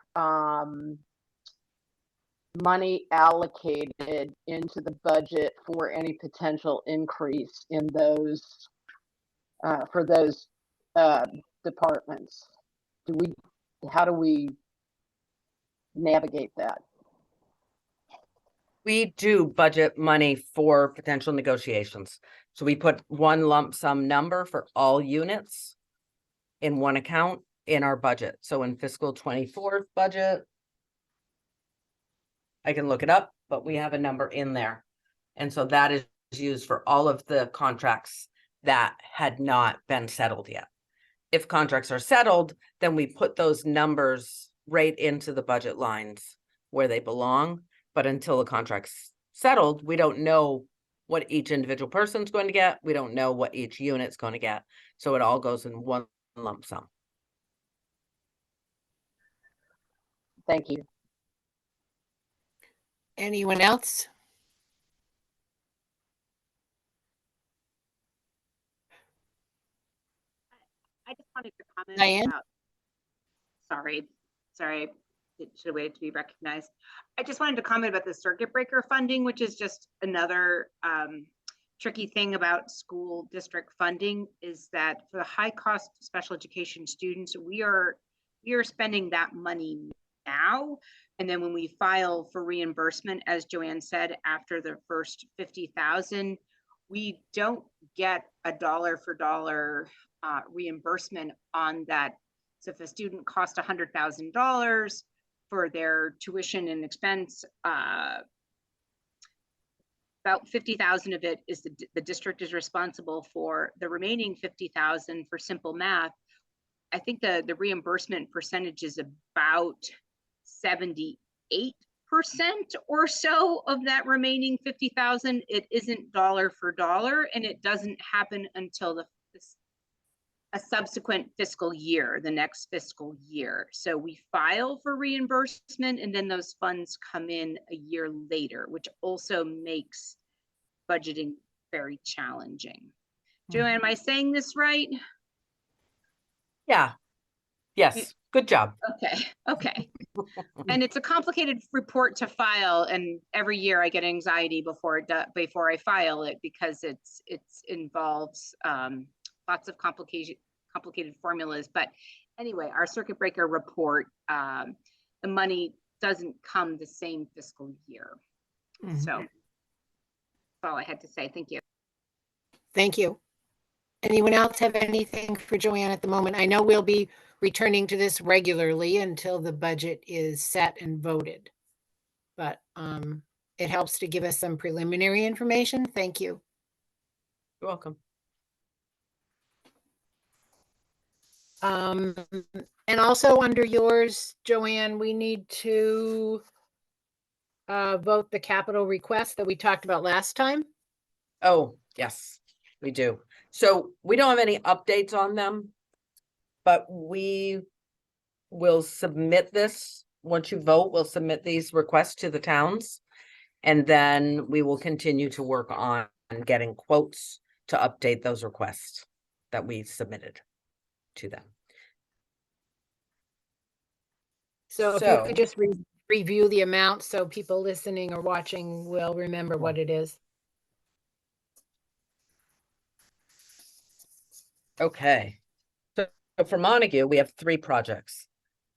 money allocated into the budget for any potential increase in those for those departments? How do we navigate that? We do budget money for potential negotiations. So we put one lump sum number for all units in one account in our budget. So in fiscal 24 budget, I can look it up, but we have a number in there. And so that is used for all of the contracts that had not been settled yet. If contracts are settled, then we put those numbers right into the budget lines where they belong. But until the contract's settled, we don't know what each individual person's going to get. We don't know what each unit's going to get. So it all goes in one lump sum. Thank you. Anyone else? I just wanted to comment Diane? about- Sorry, it should have waited to be recognized. I just wanted to comment about the circuit breaker funding, which is just another tricky thing about school district funding, is that for the high cost special education students, we are spending that money now. And then when we file for reimbursement, as Joanne said, after the first 50,000, we don't get a dollar for dollar reimbursement on that. So if a student cost $100,000 for their tuition and expense, about 50,000 of it is the district is responsible for. The remaining 50,000, for simple math, I think the reimbursement percentage is about 78% or so of that remaining 50,000. It isn't dollar for dollar, and it doesn't happen until a subsequent fiscal year, the next fiscal year. So we file for reimbursement, and then those funds come in a year later, which also makes budgeting very challenging. Joanne, am I saying this right? Yeah. Yes. Good job. Okay. And it's a complicated report to file, and every year I get anxiety before I file it, because it involves lots of complicated formulas. But anyway, our circuit breaker report, the money doesn't come the same fiscal year. So that's all I had to say. Thank you. Thank you. Anyone else have anything for Joanne at the moment? I know we'll be returning to this regularly until the budget is set and voted, but it helps to give us some preliminary information. Thank you. You're welcome. And also under yours, Joanne, we need to vote the capital request that we talked about last time. Oh, yes, we do. So we don't have any updates on them, but we will submit this. Once you vote, we'll submit these requests to the towns, and then we will continue to work on getting quotes to update those requests that we submitted to them. So if you could just review the amount so people listening or watching will remember what it is. Okay. So for Montague, we have 3 projects.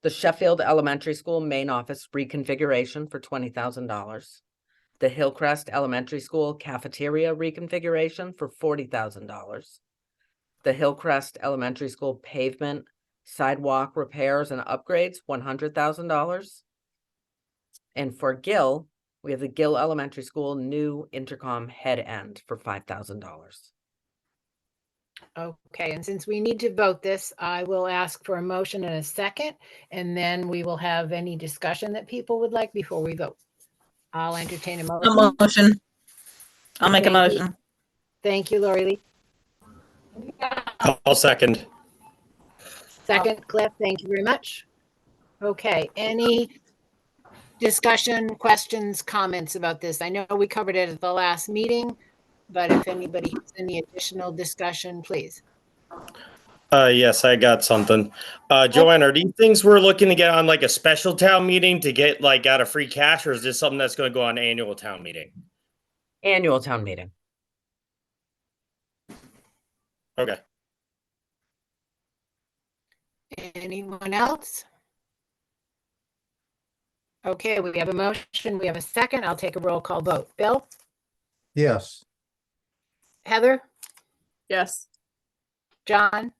The Sheffield Elementary School main office reconfiguration for $20,000. The Hillcrest Elementary School cafeteria reconfiguration for $40,000. The Hillcrest Elementary School pavement, sidewalk repairs and upgrades, $100,000. And for Gill, we have the Gill Elementary School new intercom head end for $5,000. Okay, and since we need to vote this, I will ask for a motion and a second, and then we will have any discussion that people would like before we vote. I'll entertain a motion. A motion. I'll make a Thank you. motion. Thank you, Lori Lee. I'll second. Second, Cliff, thank you very much. Okay, any discussion, questions, comments about this? I know we covered it at the last meeting, but if anybody has any additional discussion, please. Yes, I got something. Joanne, are these things we're looking to get on like a special town meeting to get like out of free cash, or is this something that's going to go on annual town meeting? Annual town meeting. Okay. Anyone else? Okay, we have a motion, we have a second. I'll take a roll call vote. Bill? Yes. Heather? Yes. John?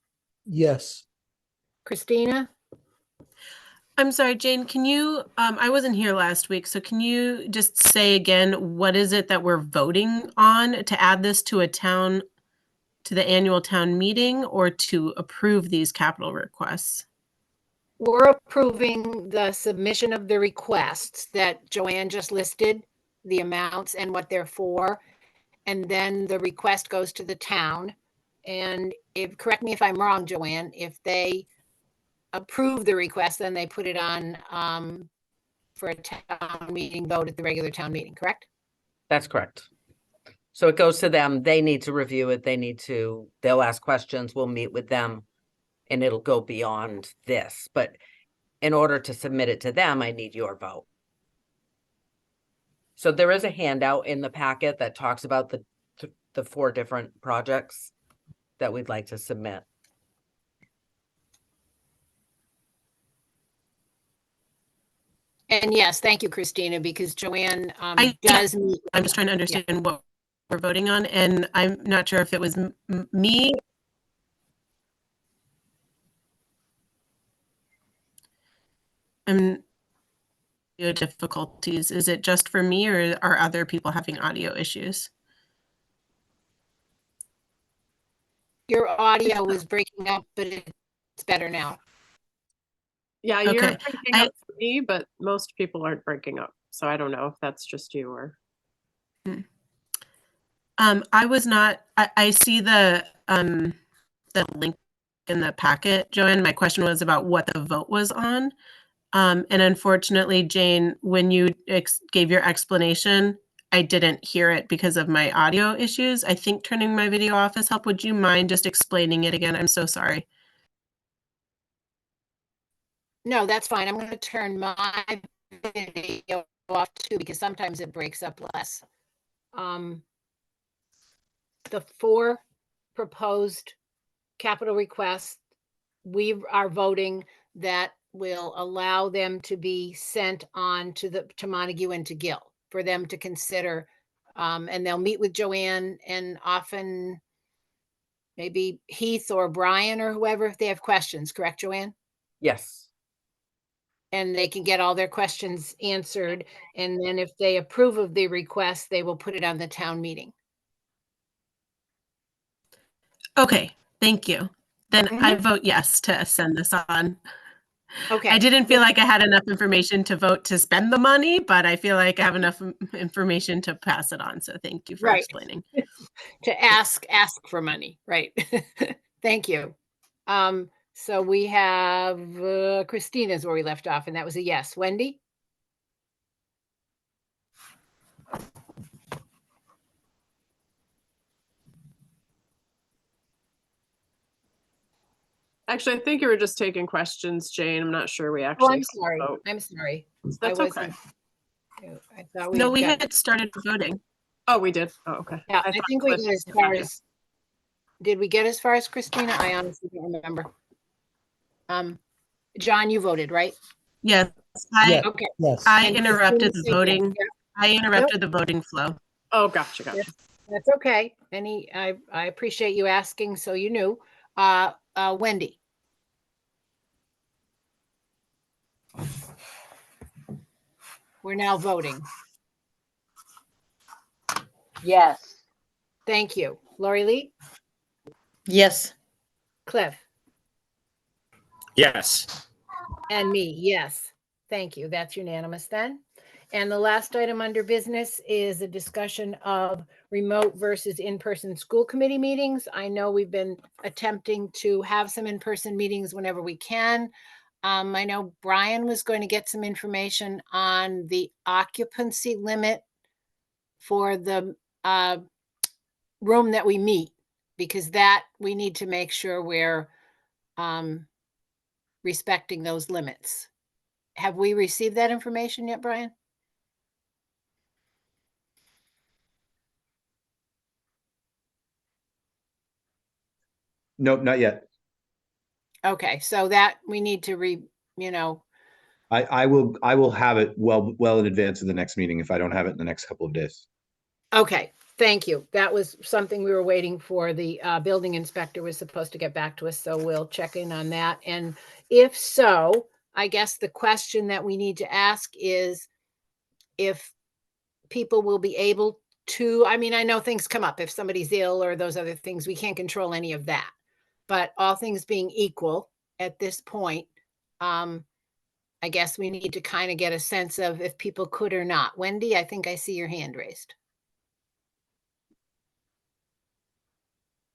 Yes. Christina? I'm sorry, Jane, can you, I wasn't here last week, so can you just say again, what is it that we're voting on to add this to the annual town meeting, or to approve these capital requests? We're approving the submission of the requests that Joanne just listed, the amounts and what they're for. And then the request goes to the town. And correct me if I'm wrong, Joanne, if they approve the request, then they put it on for a town meeting vote at the regular town meeting, correct? That's correct. So it goes to them. They need to review it. They'll ask questions. We'll meet with them and it'll go beyond this. But in order to submit it to them, I need your vote. So there is a handout in the packet that talks about the 4 different projects that we'd like to submit. And yes, thank you, Christina, because Joanne does meet. I'm just trying to understand what we're voting on, and I'm not sure if it was me. Audio difficulties. Is it just for me, or are other people having audio issues? Your audio was breaking up, but it's better now. Yeah, you're Okay. breaking up for me, but most people aren't breaking up. So I don't know if that's just you or. I was not. I see the link in the packet, Joanne. My question was about what the vote was on. And unfortunately, Jane, when you gave your explanation, I didn't hear it because of my audio issues. I think turning my video off has helped. Would you mind just explaining it again? I'm so sorry. No, that's fine. I'm going to turn my video off too, because sometimes it breaks up less. The 4 proposed capital requests, we are voting that will allow them to be sent on to Montague and to Gill for them to consider. And they'll meet with Joanne and often maybe Heath or Brian or whoever if they have questions. Correct, Joanne? Yes. And they can get all their questions answered. And then if they approve of the request, they will put it on the town meeting. Okay, thank you. Then I vote yes to send this on. Okay. I didn't feel like I had enough information to vote to spend the money, but I feel like I have enough information to pass it on. So thank you for explaining. To ask for money, right? Thank you. So we have Christina's where we left off, and that was a yes. Wendy? Actually, I think you were just taking questions, Jane. I'm not sure we actually. Oh, I'm sorry. I'm sorry. That's okay. I thought we. No, we had started voting. Oh, we did. Oh, okay. Yeah, I think we got as far as. Did we get as far as Christina? I honestly don't remember. John, you voted, right? Yes. Okay. Yes. I And interrupted Christina the said voting. yes. I interrupted the voting flow. Oh, gotcha. That's okay. I appreciate you asking, so you knew. Wendy. We're now voting. Yes. Thank you. Lori Lee? Yes. Cliff? Yes. And me, yes. Thank you. That's unanimous then. And the last item under business is a discussion of remote versus in-person school committee meetings. I know we've been attempting to have some in-person meetings whenever we can. I know Brian was going to get some information on the occupancy limit for the room that we meet, because that we need to make sure we're respecting those limits. Have we received that information yet, Brian? Nope, not yet. Okay, so that we need to I will have it well in advance of the next meeting if I don't have it in the next couple of days. Okay, thank you. That was something we were waiting for. The building inspector was supposed to get back to us, so we'll check in on that. And if so, I guess the question that we need to ask is if people will be able to, I mean, I know things come up if somebody's ill or those other things, we can't control any of that. But all things being equal at this point, I guess we need to kind of get a sense of if people could or not. Wendy, I think I see your hand raised.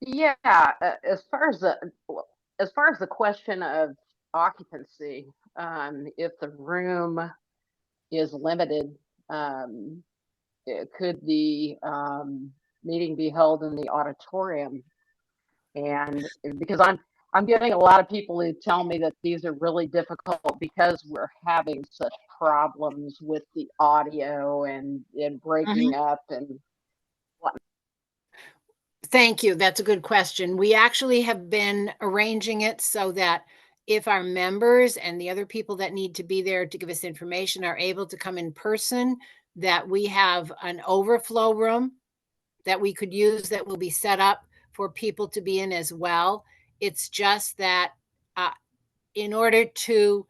Yeah, as far as the question of occupancy, if the room is limited, could the meeting be held in the auditorium? And because I'm getting a lot of people who tell me that these are really difficult because we're having such problems with the audio and breaking up and whatnot. Thank you. That's a good question. We actually have been arranging it so that if our members and the other people that need to be there to give us information are able to come in person, that we have an overflow room that we could use that will be set up for people to be in as well. It's just that in order to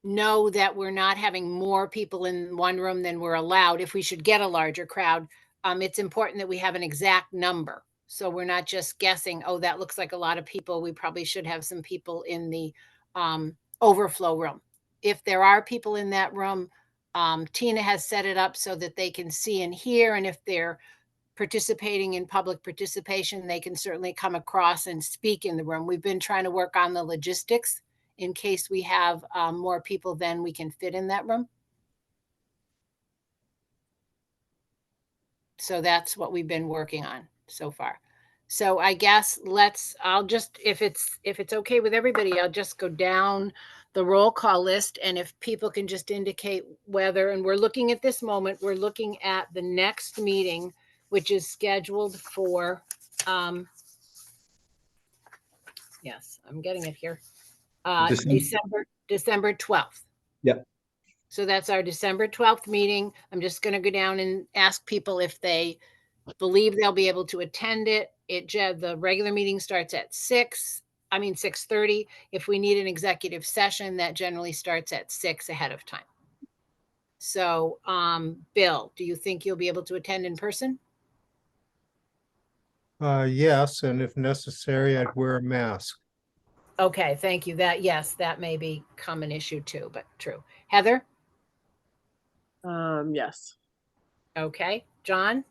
know that we're not having more people in one room than we're allowed, if we should get a larger crowd, it's important that we have an exact number. So we're not just guessing, oh, that looks like a lot of people. We probably should have some people in the overflow room. If there are people in that room, Tina has set it up so that they can see and hear. And if they're participating in public participation, they can certainly come across and speak in the room. We've been trying to work on the logistics in case we have more people than we can fit in that room. So that's what we've been working on so far. So I guess I'll just, if it's okay with everybody, I'll just go down the roll call list. And if people can just indicate whether, and we're looking at this moment, we're looking at the next meeting, which is scheduled for, yes, I'm getting it here. December 12th. Yep. So that's our December 12th meeting. I'm just going to go down and ask people if they believe they'll be able to attend it. The regular meeting starts at 6:30. If we need an executive session, that generally starts at 6 ahead of time. So, Bill, do you think you'll be able to attend in person? Yes, and if necessary, I'd wear a mask. Okay, thank you. Yes, that may become an issue too, but true. Heather? Yes. Okay. John?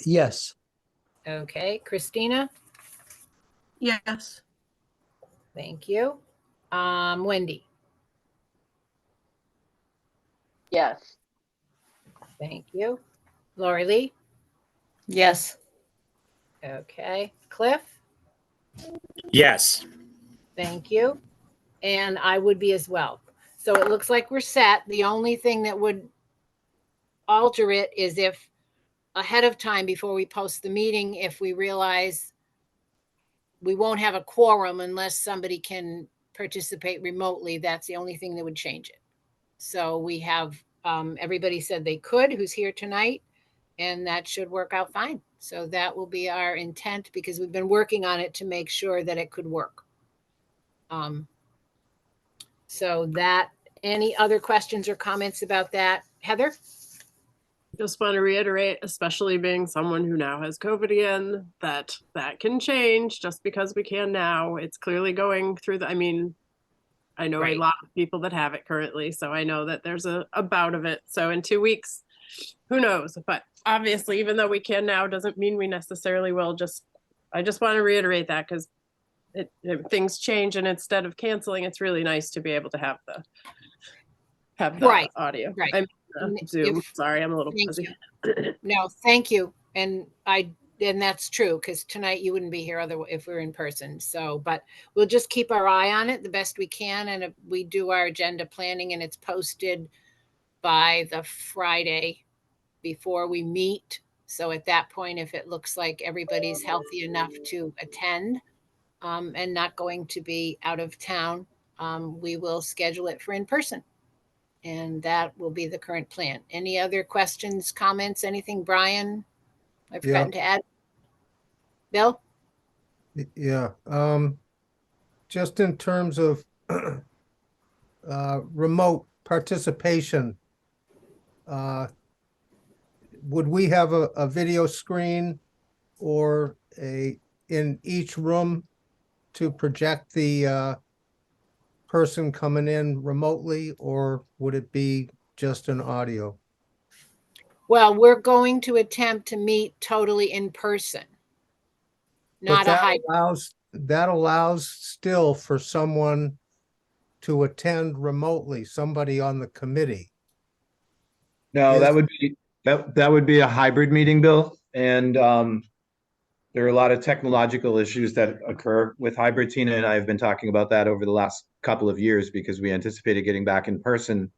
Yes. Okay. Christina? Yes. Thank you. Wendy? Yes. Thank you. Lori Lee? Yes. Okay. Cliff? Yes. Thank you. And I would be as well. So it looks like we're set. The only thing that would alter it is if ahead of time, before we post the meeting, if we realize we won't have a quorum unless somebody can participate remotely, that's the only thing that would change it. So we have, everybody said they could, who's here tonight, and that should work out fine. So that will be our intent because we've been working on it to make sure that it could work. So that, any other questions or comments about that? Heather? Just want to reiterate, especially being someone who now has COVID again, that can change just because we can now. It's clearly going through I know Right. a lot of people that have it currently, so I know that there's a bout of it. So in 2 weeks, who knows? But obviously, even though we can now, doesn't mean we necessarily will. I just want to reiterate that because things change, and instead of canceling, it's really nice to be able to have the Right. audio. Right. Zoom. Sorry, I'm a little fuzzy. No, thank you. And that's true because tonight you wouldn't be here if we were in person. So, but we'll just keep our eye on it the best we can. And if we do our agenda planning and it's posted by the Friday before we meet. So at that point, if it looks like everybody's healthy enough to attend and not going to be out of town, we will schedule it for in person. And that will be the current plan. Any other questions, comments, anything, Brian? I've forgotten to add. Bill? Yeah. Just in terms of remote participation, would we have a video screen or in each room to project the person coming in remotely, or would it be just an audio? Well, we're going to attempt to meet totally in person, not a hybrid. That allows still for someone to attend remotely, somebody on the committee. No, that would be a hybrid meeting, Bill. And There are a lot of technological issues that occur with hybrid. Tina and I have been talking about that over the last couple of years because we anticipated getting back in person.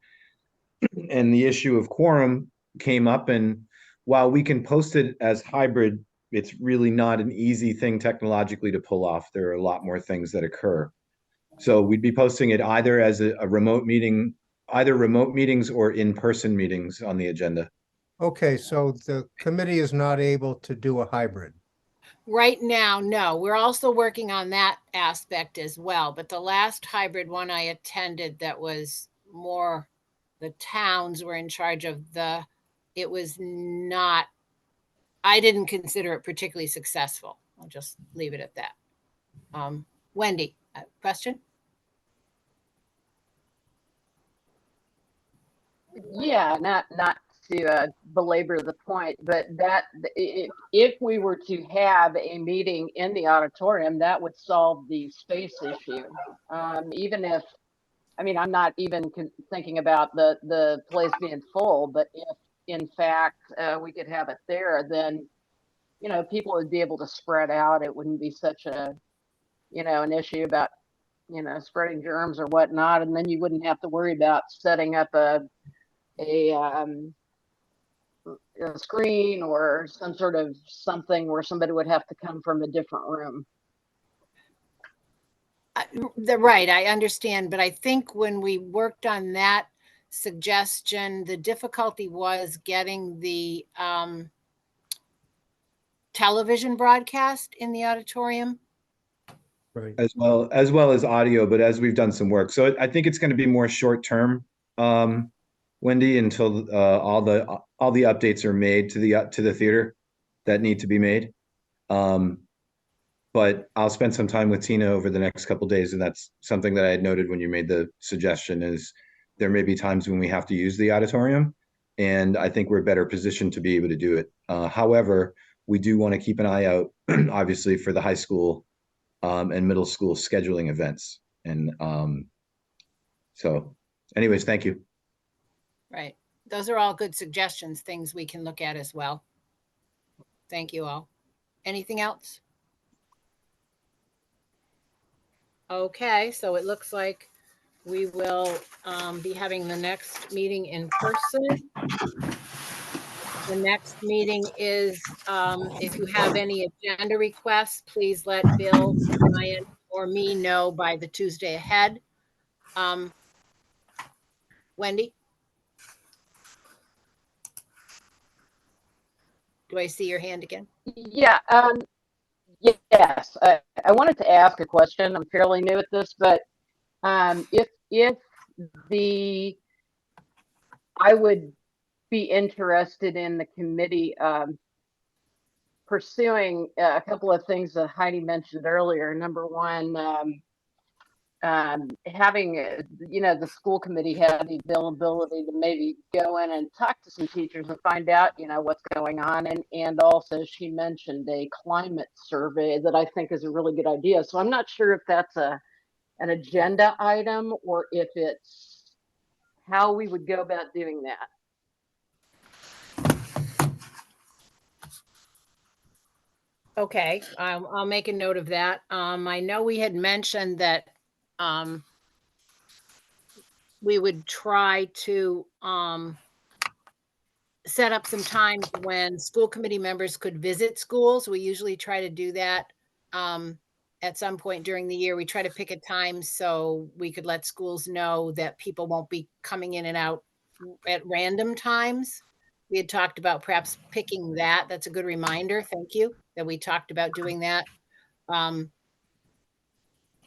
And the issue of quorum came up. And while we can post it as hybrid, it's really not an easy thing technologically to pull off. There are a lot more things that occur. So we'd be posting it either as a remote meeting, either remote meetings or in-person meetings on the agenda. Okay, so the committee is not able to do a hybrid. Right now, no. We're also working on that aspect as well. But the last hybrid one I attended that was more, the towns were in charge of it was not, I didn't consider it particularly successful. I'll just leave it at that. Wendy, question? Yeah, not to belabor the point, but that if we were to have a meeting in the auditorium, that would solve the space issue. Even if, I mean, I'm not even thinking about the place being full, but if in fact we could have it there, then people would be able to spread out. It wouldn't be such a an issue about spreading germs or whatnot, and then you wouldn't have to worry about setting up a screen or some sort of something where somebody would have to come from a different room. Right, I understand, but I think when we worked on that suggestion, the difficulty was getting the television broadcast in the auditorium. Right. As well as audio, but as we've done some work. So I think it's going to be more short term, Wendy, until all the updates are made to the theater that need to be made. But I'll spend some time with Tina over the next couple of days, and that's something that I had noted when you made the suggestion. Is there may be times when we have to use the auditorium, and I think we're better positioned to be able to do it. However, we do want to keep an eye out, obviously, for the high school and middle school scheduling events. And so anyways, thank you. Right. Those are all good suggestions, things we can look at as well. Thank you all. Anything else? Okay, so it looks like we will be having the next meeting in person. The next meeting is, if you have any agenda requests, please let Bill, Ryan, or me know by the Tuesday ahead. Wendy? Do I see your hand again? Yeah. Yes. I wanted to ask a question. I'm fairly new at this, but if I would be interested in the committee pursuing a couple of things that Heidi mentioned earlier. Number one, having the school committee have the availability to maybe go in and talk to some teachers and find out what's going on, and also she mentioned a climate survey that I think is a really good idea. So I'm not sure if that's an agenda item or if it's how we would go about doing that. Okay, I'll make a note of that. I know we had mentioned that we would try to set up some times when school committee members could visit schools. We usually try to do that at some point during the year. We try to pick a time so we could let schools know that people won't be coming in and out at random times. We had talked about perhaps picking that. That's a good reminder. Thank you that we talked about doing that.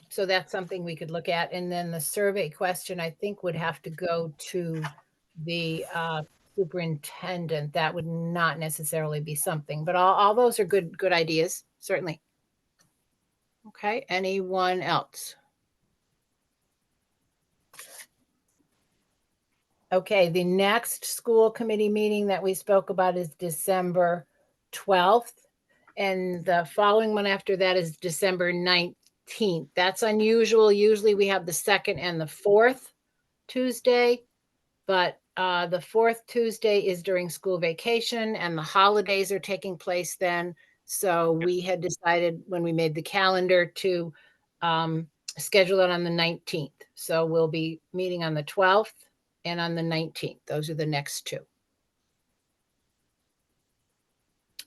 So that's something we could look at. And then the survey question, I think, would have to go to the superintendent. That would not necessarily be something, but all those are good ideas, certainly. Okay, anyone else? Okay, the next school committee meeting that we spoke about is December 12th. And the following one after that is December 19th. That's unusual. Usually we have the second and the fourth Tuesday, but the fourth Tuesday is during school vacation and the holidays are taking place then. So we had decided when we made the calendar to schedule it on the 19th. So we'll be meeting on the 12th and on the 19th. Those are the next two.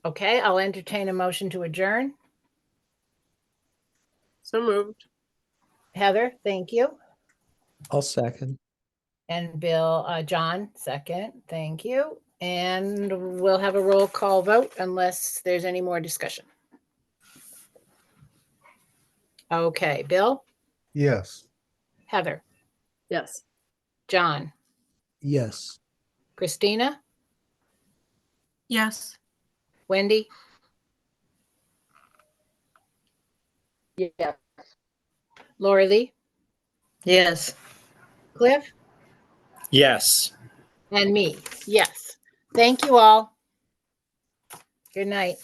Okay, I'll entertain a motion to adjourn. So moved. Heather, thank you. I'll second. And Bill, John, second. Thank you. And we'll have a roll call vote unless there's any more discussion. Okay, Bill, Yes. Heather, Yes. John, Yes. Christina, Yes. Wendy, Yeah. Lori Lee, Yes. Cliff, Yes. and me. Yes. Thank you all. Good night.